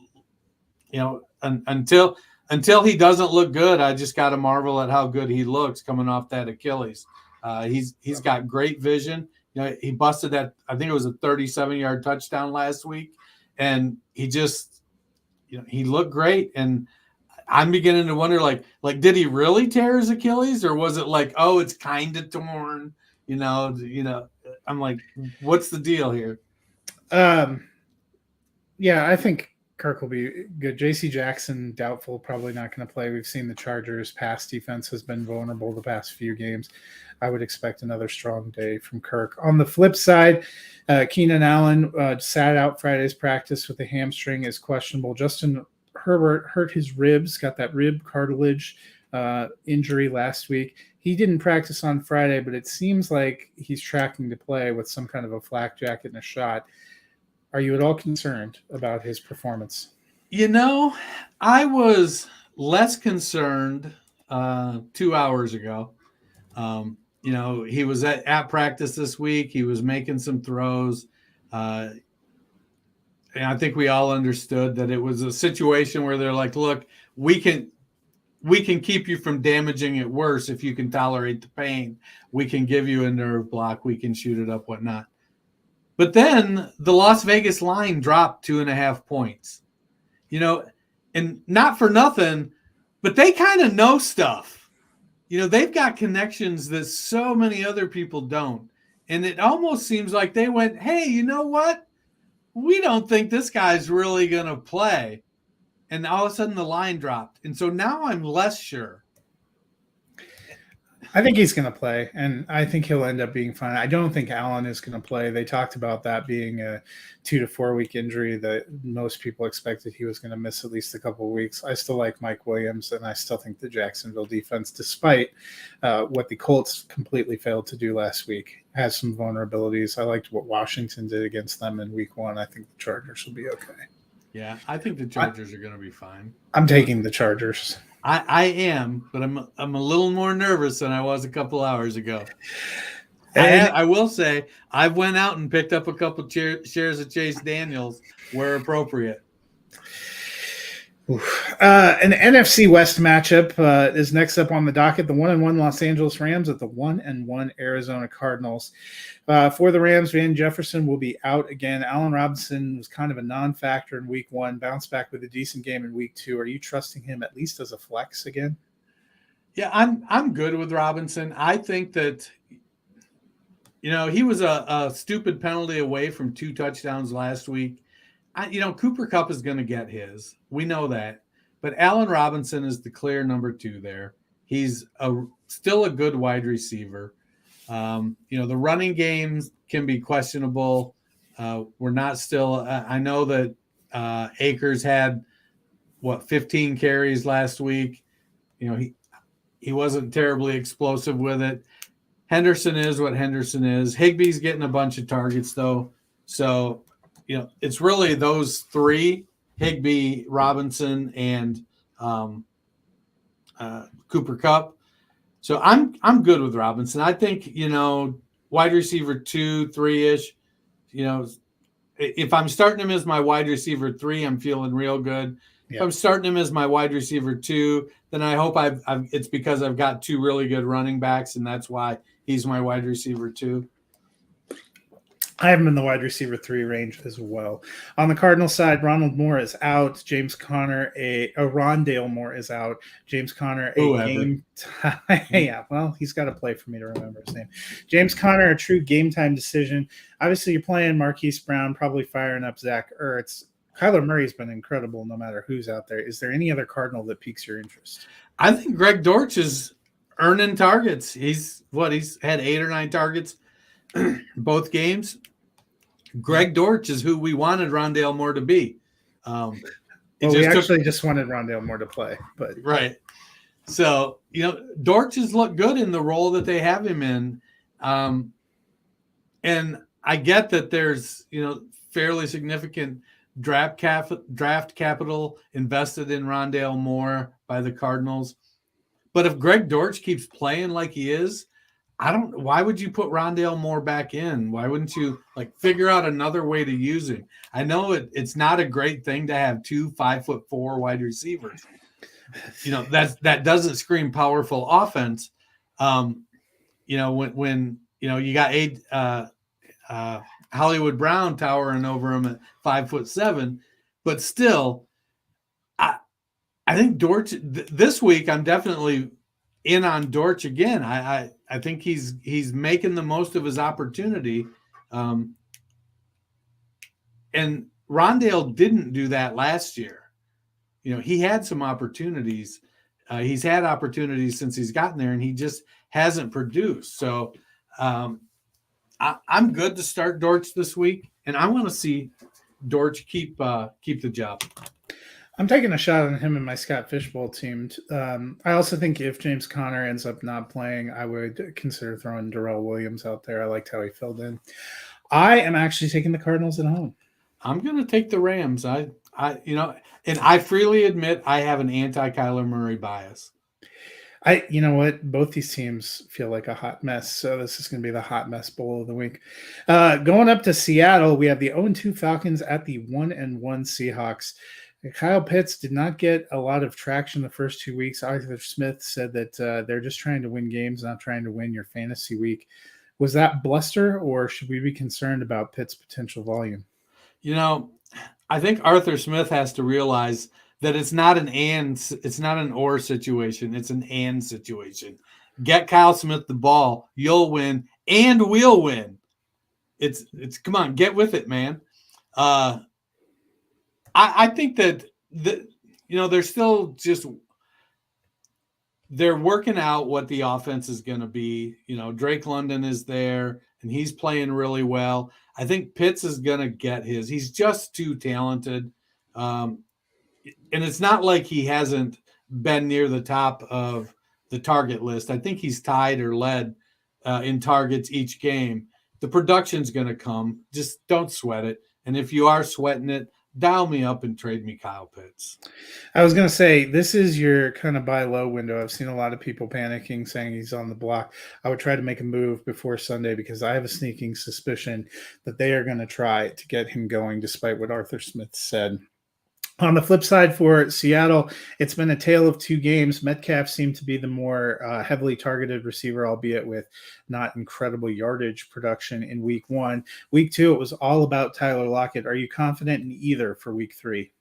you know, until he doesn't look good, I just got to marvel at how good he looks coming off that Achilles. He's got great vision. You know, he busted that, I think it was a 37-yard touchdown last week, and he just, you know, he looked great. And I'm beginning to wonder, like, did he really tear his Achilles, or was it like, oh, it's kind of torn? You know, I'm like, what's the deal here? Yeah, I think Kirk will be good. J.C. Jackson, doubtful, probably not going to play. We've seen the Chargers' pass defense has been vulnerable the past few games. I would expect another strong day from Kirk. On the flip side, Keenan Allen sat out Friday's practice with a hamstring, is questionable. Justin Herbert hurt his ribs, got that rib cartilage injury last week. He didn't practice on Friday, but it seems like he's tracking to play with some kind of a flak jacket and a shot. Are you at all concerned about his performance? You know, I was less concerned 2 hours ago. You know, he was at practice this week. He was making some throws. And I think we all understood that it was a situation where they're like, look, we can keep you from damaging it worse if you can tolerate the pain. We can give you a nerve block. We can shoot it up, whatnot. But then the Las Vegas line dropped 2.5 points. You know, and not for nothing, but they kind of know stuff. You know, they've got connections that so many other people don't. And it almost seems like they went, hey, you know what? We don't think this guy's really going to play. And all of a sudden the line dropped. And so now I'm less sure. I think he's going to play, and I think he'll end up being fine. I don't think Allen is going to play. They talked about that being a 2 to 4 week injury that most people expected he was going to miss at least a couple of weeks. I still like Mike Williams, and I still think the Jacksonville defense, despite what the Colts completely failed to do last week, has some vulnerabilities. I liked what Washington did against them in week 1. I think the Chargers will be okay. Yeah, I think the Chargers are going to be fine. I'm taking the Chargers. I am, but I'm a little more nervous than I was a couple hours ago. And I will say I went out and picked up a couple shares of Chase Daniels where appropriate. An NFC West matchup is next up on the docket. The 1-1 Los Angeles Rams at the 1-1 Arizona Cardinals. For the Rams, Van Jefferson will be out again. Allen Robinson was kind of a non-factor in week 1, bounced back with a decent game in week 2. Are you trusting him at least as a flex again? Yeah, I'm good with Robinson. I think that, you know, he was a stupid penalty away from 2 touchdowns last week. Cooper Kupp is going to get his. We know that. But Allen Robinson is the clear number 2 there. He's still a good wide receiver. The running games can be questionable. We're not still – I know that Akers had, 15 carries last week. You know, he wasn't terribly explosive with it. Henderson is what Henderson is. Higbee's getting a bunch of targets, though. So – you know, it's really those 3, Higbee, Robinson, and Cooper Kupp. So I'm good with Robinson. I think, you know, wide receiver 2, 3-ish, you know, if I'm starting him as my wide receiver 3, I'm feeling real good. If I'm starting him as my wide receiver 2, then I hope it's because I've got 2 really good running backs, and that's why he's my wide receiver 2. I have him in the wide receiver 3 range as well. On the Cardinals side, Ronald Moore is out. James Conner, Rondale Moore is out. James Conner, game time. Yeah, well, he's got to play for me to remember his name. James Conner, a true game time decision. Obviously, you're playing Marquise Brown, probably firing up Zach Ertz. Kyler Murray's been incredible no matter who's out there. Is there any other Cardinal that piques your interest? I think Greg Dortch is earning targets. He's had 8 or 9 targets both games. Greg Dortch is who we wanted Rondale Moore to be. We actually just wanted Rondale Moore to play, but right. So, Dortch has looked good in the role that they have him in. And I get that there's, fairly significant draft capital invested in Rondale Moore by the Cardinals. But if Greg Dortch keeps playing like he is, why would you put Rondale Moore back in? Why wouldn't you figure out another way to use him? I know it's not a great thing to have 2 5'4" wide receivers. That doesn't scream powerful offense. When you got Hollywood Brown towering over him at 5'7", but still, I think Dortch this week. I'm definitely in on Dortch again. I think he's making the most of his opportunity, and Rondale didn't do that last year. He had some opportunities. He's had opportunities since he's gotten there, and he just hasn't produced. So I'm good to start Dortch this week, and I want to see Dortch keep the job. I'm taking a shot on him in my Scott Fishbowl team. I also think if James Conner ends up not playing, I would consider throwing Darrell Williams out there. I liked how he filled in. I am actually taking the Cardinals at home. I'm going to take the Rams. And I freely admit I have an anti-Kyler Murray bias. You know what? Both these teams feel like a hot mess, so this is going to be the hot mess bowl of the week. Going up to Seattle, we have the 0-2 Falcons at the 1-1 Seahawks. Kyle Pitts did not get a lot of traction the first 2 weeks. Arthur Smith said that they're just trying to win games, not trying to win your fantasy week. Was that bluster, or should we be concerned about Pitts' potential volume? I think Arthur Smith has to realize that it's not an or situation. It's an and situation. Get Kyle Smith the ball, you'll win, and we'll win. It's come on, get with it, man. I think that they're still just they're working out what the offense is going to be. Drake London is there and he's playing really well. I think Pitts is going to get his. He's just too talented. And it's not like he hasn't been near the top of the target list. I think he's tied or led in targets each game. The production's going to come. Just don't sweat it. And if you are sweating it, dial me up and trade me Kyle Pitts. I was going to say, this is your kind of buy low window. I've seen a lot of people panicking, saying he's on the block. I would try to make a move before Sunday because I have a sneaking suspicion that they are going to try to get him going, despite what Arthur Smith said. On the flip side for Seattle, it's been a tale of 2 games. Metcalf seemed to be the more heavily targeted receiver, albeit with not incredible yardage production in week 1. Week 2, it was all about Tyler Lockett. Are you confident in either for week 3?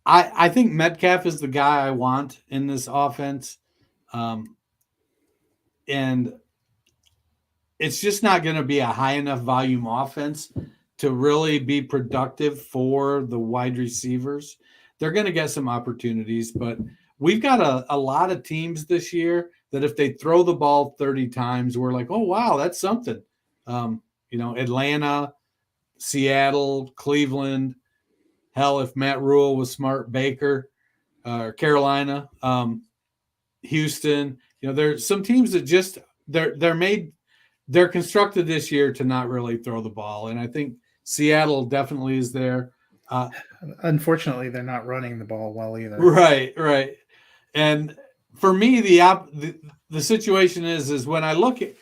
I think Metcalf is the guy I want in this offense. And it's just not going to be a high enough volume offense to really be productive for the wide receivers. They're going to get some opportunities, but we've got a lot of teams this year that if they throw the ball 30 times, we're like, oh, wow, that's something. Atlanta, Seattle, Cleveland, hell, if Matt Rule was smart, Baker, Carolina, Houston. There's some teams that just they're constructed this year to not really throw the ball, and I think Seattle definitely is there. Unfortunately, they're not running the ball well either. Right. And for me, the situation is when I look at,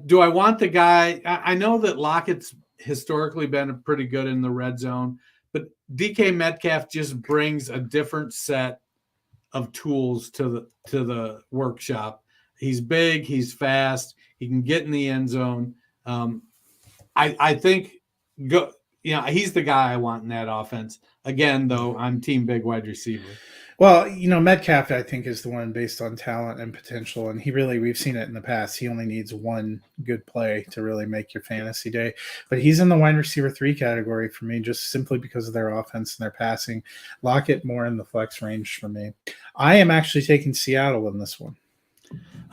do I want the guy? I know that Lockett's historically been pretty good in the red zone, but DK Metcalf just brings a different set of tools to the workshop. He's big, he's fast, he can get in the end zone. I think he's the guy I want in that offense. Again, though, I'm team big wide receiver. Well, Metcalf, I think, is the one based on talent and potential. And we've seen it in the past. He only needs one good play to really make your fantasy day. But he's in the wide receiver 3 category for me, just simply because of their offense and their passing. Lockett more in the flex range for me. I am actually taking Seattle in this one.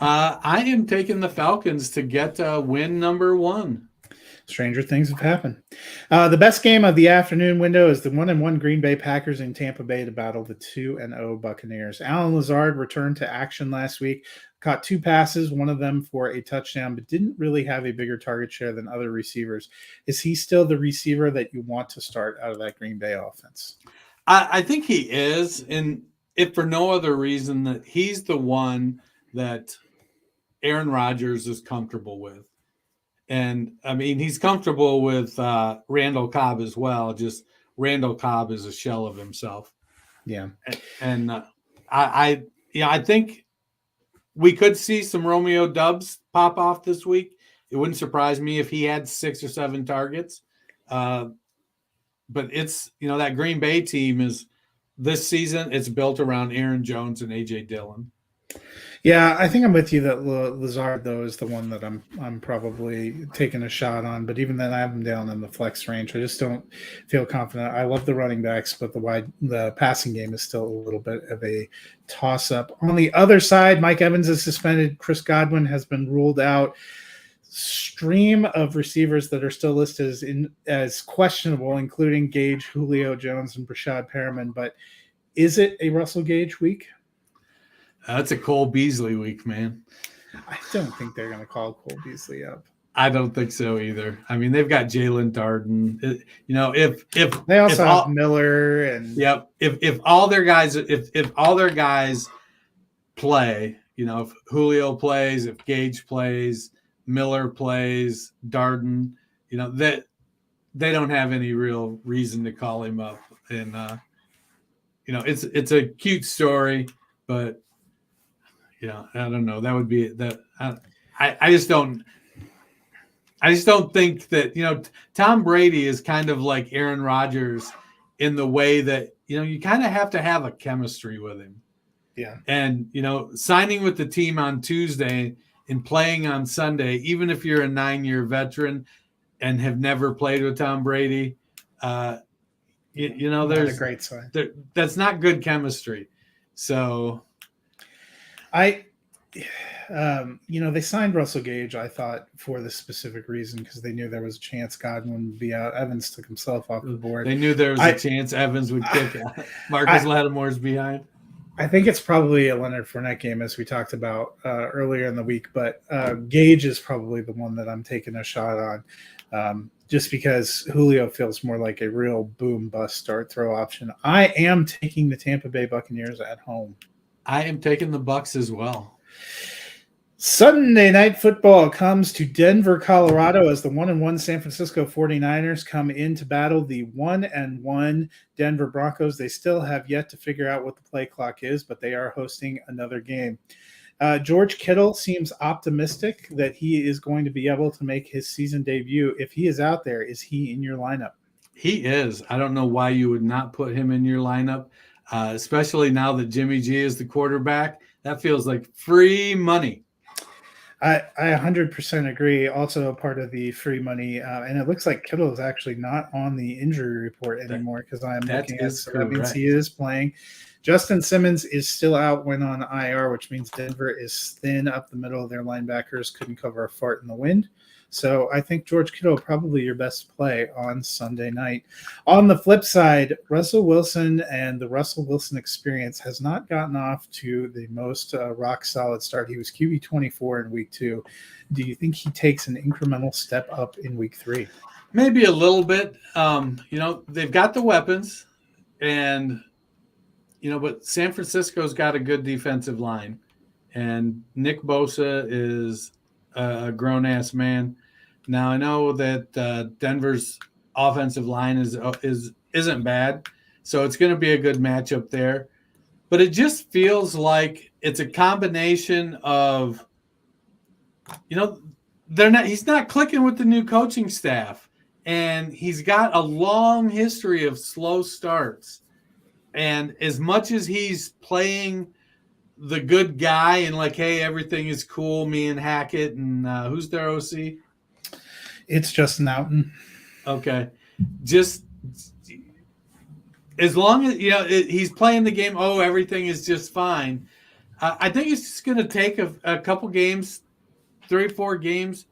I am taking the Falcons to get win number 1. Stranger things have happened. The best game of the afternoon window is the 1-1 Green Bay Packers in Tampa Bay to battle the 2-0 Buccaneers. Allen Lazard returned to action last week, caught 2 passes, one of them for a touchdown, but didn't really have a bigger target share than other receivers. Is he still the receiver that you want to start out of that Green Bay offense? I think he is, and if for no other reason that he's the one that Aaron Rodgers is comfortable with. And, I mean, he's comfortable with Randall Cobb as well. Just Randall Cobb is a shell of himself. Yeah. And I think we could see some Romeo Dubs pop off this week. It wouldn't surprise me if he had 6 or 7 targets. But it's, that Green Bay team is this season, it's built around Aaron Jones and A.J. Dillon. Yeah, I think I'm with you that Lazard, though, is the one that I'm probably taking a shot on. But even then, I have him down in the flex range. I just don't feel confident. I love the running backs, but the passing game is still a little bit of a toss-up. On the other side, Mike Evans is suspended. Chris Godwin has been ruled out. Stream of receivers that are still listed as questionable, including Gage, Julio Jones, and Brashad Perriman. But is it a Russell Gage week? That's a Cole Beasley week, man. I don't think they're going to call Cole Beasley up. I don't think so either. I mean, they've got Jalen Darden. If they also have Miller and if all their guys play, if Julio plays, if Gage plays, Miller plays, Darden, that they don't have any real reason to call him up. And it's a cute story, but. Yeah, I don't know. That would be that. I just don't think that Tom Brady is kind of like Aaron Rodgers in the way that you kind of have to have a chemistry with him. Yeah. And signing with the team on Tuesday and playing on Sunday, even if you're a 9-year veteran and have never played with Tom Brady, there's a great sign. That's not good chemistry. So. They signed Russell Gage, I thought, for this specific reason because they knew there was a chance Godwin would be out. Evans took himself off the board. They knew there was a chance Evans would kick out. Marcus Lattimore's behind. I think it's probably a Leonard Fournette game, as we talked about earlier in the week, but Gage is probably the one that I'm taking a shot on just because Julio feels more like a real boom-bust start-throw option. I am taking the Tampa Bay Buccaneers at home. I am taking the Bucs as well. Sunday night football comes to Denver, Colorado as the 1-1 San Francisco 49ers come in to battle the 1-1 Denver Broncos. They still have yet to figure out what the play clock is, but they are hosting another game. George Kittle seems optimistic that he is going to be able to make his season debut. If he is out there, is he in your lineup? He is. I don't know why you would not put him in your lineup. Especially now that Jimmy G is the quarterback, that feels like free money. I 100% agree. Also a part of the free money. And it looks like Kittle is actually not on the injury report anymore because I am looking at it. That means he is playing. Justin Simmons is still out, went on IR, which means Denver is thin up the middle. Their linebackers couldn't cover a fart in the wind. So I think George Kittle probably your best play on Sunday night. On the flip side, Russell Wilson and the Russell Wilson experience has not gotten off to the most rock-solid start. He was QB 24 in week 2. Do you think he takes an incremental step up in week 3? Maybe a little bit. They've got the weapons, and but San Francisco's got a good defensive line, and Nick Bosa is a grown-ass man. Now I know that Denver's offensive line isn't bad, so it's going to be a good matchup there. But it just feels like it's a combination of, he's not clicking with the new coaching staff, and he's got a long history of slow starts. And as much as he's playing the good guy and like, hey, everything is cool, me and Hackett and who's their OC? It's Justin Outten. Okay. Just as long as, he's playing the game, everything is just fine. I think it's just going to take a couple games, 3 or 4 games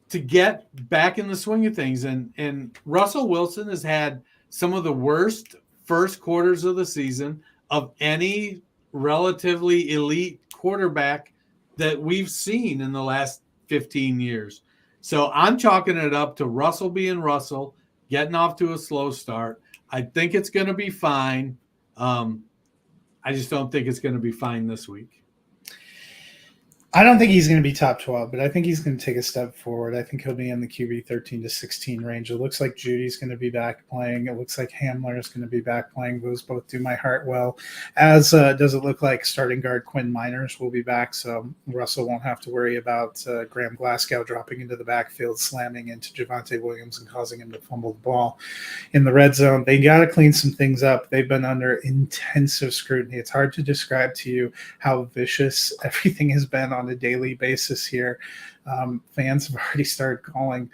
to get back in the swing of things. And Russell Wilson has had some of the worst first quarters of the season of any relatively elite quarterback that we've seen in the last 15 years. So I'm chalking it up to Russell being Russell, getting off to a slow start. I think it's going to be fine. I just don't think it's going to be fine this week. I don't think he's going to be top 12, but I think he's going to take a step forward. I think he'll be in the QB 13 to 16 range. It looks like Judy's going to be back playing. It looks like Hamler is going to be back playing. Those both do my heart well. As does it look like starting guard Quinn Miners will be back, so Russell won't have to worry about Graham Glasgow dropping into the backfield, slamming into Javonte Williams and causing him to fumble the ball in the red zone. They got to clean some things up. They've been under intensive scrutiny. It's hard to describe to you how vicious everything has been on a daily basis here. Fans have already started calling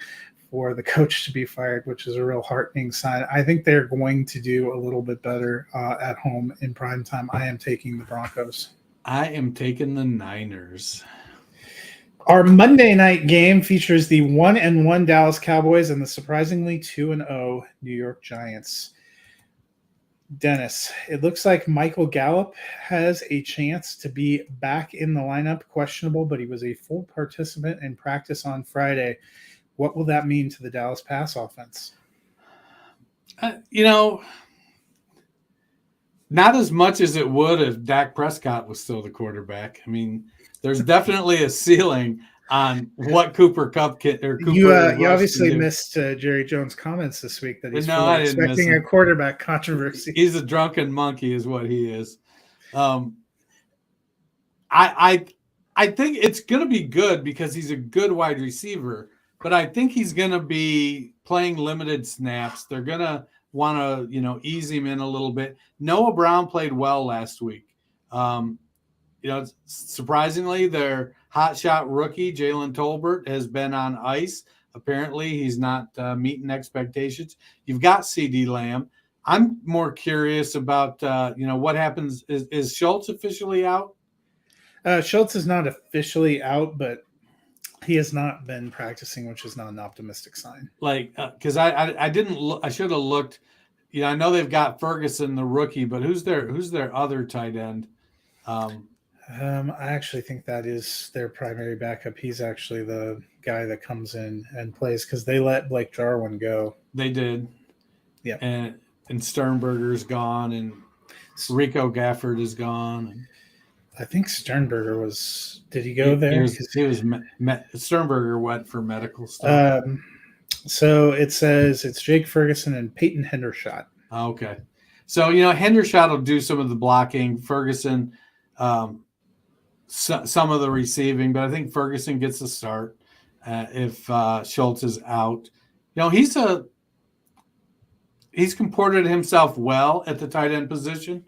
for the coach to be fired, which is a real heartening sign. I think they're going to do a little bit better at home in prime time. I am taking the Broncos. I am taking the Niners. Our Monday night game features the 1-1 Dallas Cowboys and the surprisingly 2-0 New York Giants. Dennis, it looks like Michael Gallup has a chance to be back in the lineup, questionable, but he was a full participant in practice on Friday. What will that mean to the Dallas pass offense? Not as much as it would if Dak Prescott was still the quarterback. I mean, there's definitely a ceiling on what Cooper Kupp can, or Cooper. You obviously missed Jerry Jones' comments this week that he's expecting a quarterback controversy. He's a drunken monkey, is what he is. I think it's going to be good because he's a good wide receiver, but I think he's going to be playing limited snaps. They're going to want to, ease him in a little bit. Noah Brown played well last week. Surprisingly, their hotshot rookie, Jalen Tolbert, has been on ice. Apparently, he's not meeting expectations. You've got CeeDee Lamb. I'm more curious about, what happens. Is Schultz officially out? Schultz is not officially out, but he has not been practicing, which is not an optimistic sign. Because I didn't look. I should have looked. I know they've got Ferguson, the rookie, but who's their other tight end? I actually think that is their primary backup. He's actually the guy that comes in and plays because they let Blake Jarwin go. They did. Yeah. And Sternberger's gone, and Rico Gafford is gone. I think Sternberger did he go there? Sternberger went for medical stuff. So it says it's Jake Ferguson and Peyton Hendershot. Okay. So, Hendershot will do some of the blocking. Ferguson, some of the receiving, but I think Ferguson gets the start if Schultz is out. He's comported himself well at the tight end position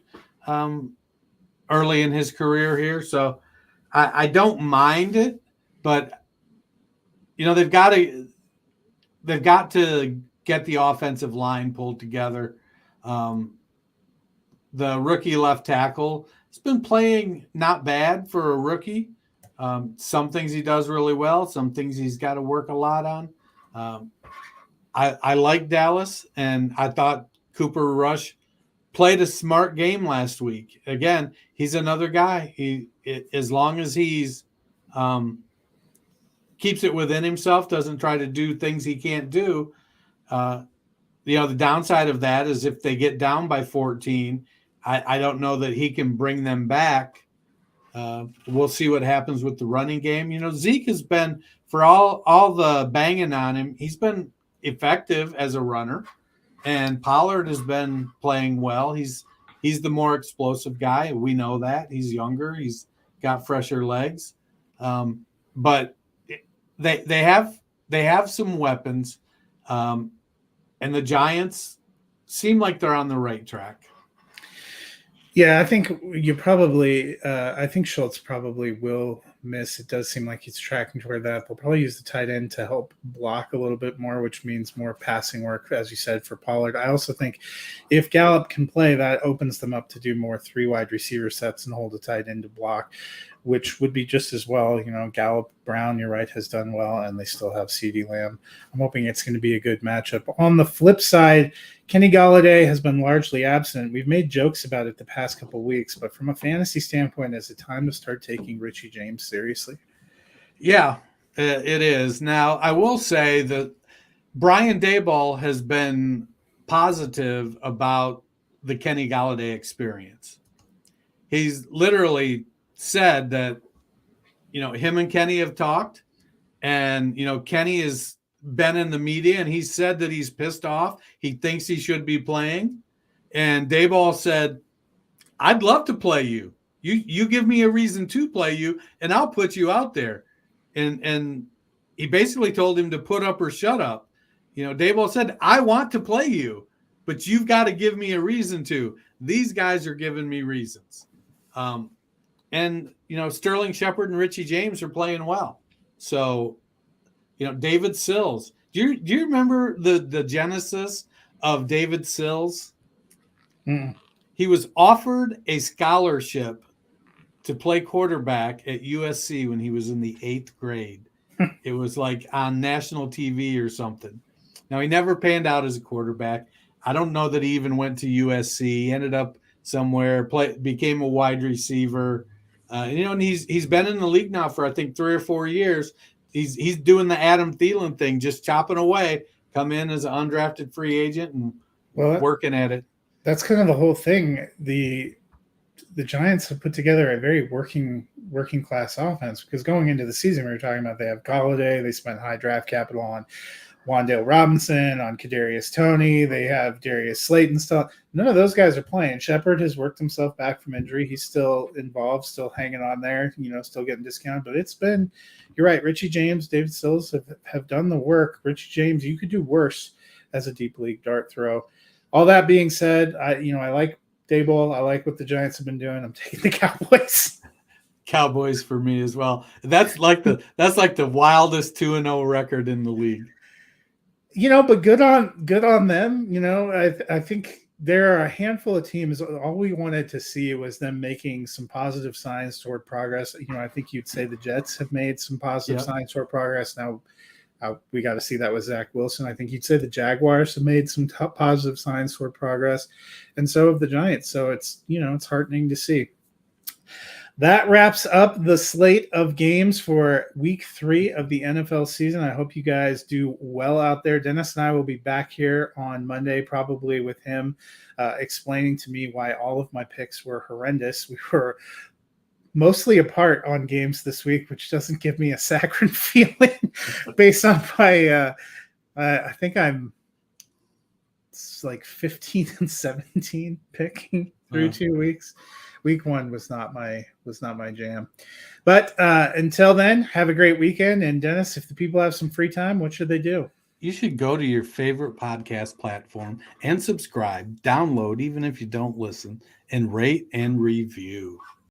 early in his career here, so I don't mind it. But they've got to get the offensive line pulled together. The rookie left tackle has been playing not bad for a rookie. Some things he does really well. Some things he's got to work a lot on. I like Dallas, and I thought Cooper Rush played a smart game last week. Again, he's another guy. As long as he's keeps it within himself, doesn't try to do things he can't do. The downside of that is if they get down by 14, I don't know that he can bring them back. We'll see what happens with the running game. Zeke has been, for all the banging on him, he's been effective as a runner, and Pollard has been playing well. He's the more explosive guy. We know that. He's younger. He's got fresher legs. But they have some weapons. And the Giants seem like they're on the right track. Yeah, I think I think Schultz probably will miss. It does seem like he's tracking toward that. They'll probably use the tight end to help block a little bit more, which means more passing work, as you said, for Pollard. I also think if Gallup can play, that opens them up to do more 3 wide receiver sets and hold a tight end to block, which would be just as well. Gallup, Brown, you're right, has done well, and they still have CeeDee Lamb. I'm hoping it's going to be a good matchup. On the flip side, Kenny Golladay has been largely absent. We've made jokes about it the past couple of weeks, but from a fantasy standpoint, is it time to start taking Richie James seriously? Yeah, it is. Now, I will say that Brian Daboll has been positive about the Kenny Golladay experience. He's literally said that, him and Kenny have talked, and, Kenny has been in the media, and he said that he's pissed off. He thinks he should be playing. And Daboll said, I'd love to play you. You give me a reason to play you, and I'll put you out there. And he basically told him to put up or shut up. Daboll said, I want to play you, but you've got to give me a reason to. These guys are giving me reasons. And Sterling Shepard and Richie James are playing well. So, David Sills. Do you remember the genesis of David Sills? Mm. He was offered a scholarship to play quarterback at USC when he was in the 8th grade. It was like on national TV or something. Now, he never panned out as a quarterback. I don't know that he even went to USC. He ended up somewhere, became a wide receiver. And he's been in the league now for, I think, 3 or 4 years. He's doing the Adam Thielen thing, just chopping away, come in as an undrafted free agent and working at it. That's kind of the whole thing. The Giants have put together a very working class offense, because going into the season, we were talking about they have Golladay, they spent high draft capital on Wan'Dale Robinson, on Kadarius Toney, they have Darius Slayton still. None of those guys are playing. Shepard has worked himself back from injury. He's still involved, still hanging on there, still getting discounted. But it's been, you're right, Richie James, David Sills have done the work. Richie James, you could do worse as a deep league dart throw. All that being said, I like Daboll. I like what the Giants have been doing. I'm taking the Cowboys. Cowboys for me as well. That's like the wildest 2-0 record in the league. But good on them. I think there are a handful of teams. All we wanted to see was them making some positive signs toward progress. I think you'd say the Jets have made some positive signs toward progress. Now, we got to see that with Zach Wilson. I think you'd say the Jaguars have made some positive signs toward progress, and so have the Giants. So it's heartening to see. That wraps up the slate of games for week 3 of the NFL season. I hope you guys do well out there. Dennis and I will be back here on Monday, probably with him explaining to me why all of my picks were horrendous. We were mostly apart on games this week, which doesn't give me a saccharine feeling based on my I think I'm like 15 and 17 picking through 2 weeks. Week 1 was not my jam. But until then, have a great weekend. And Dennis, if the people have some free time, what should they do? You should go to your favorite podcast platform and subscribe, download, even if you don't listen, and rate and review.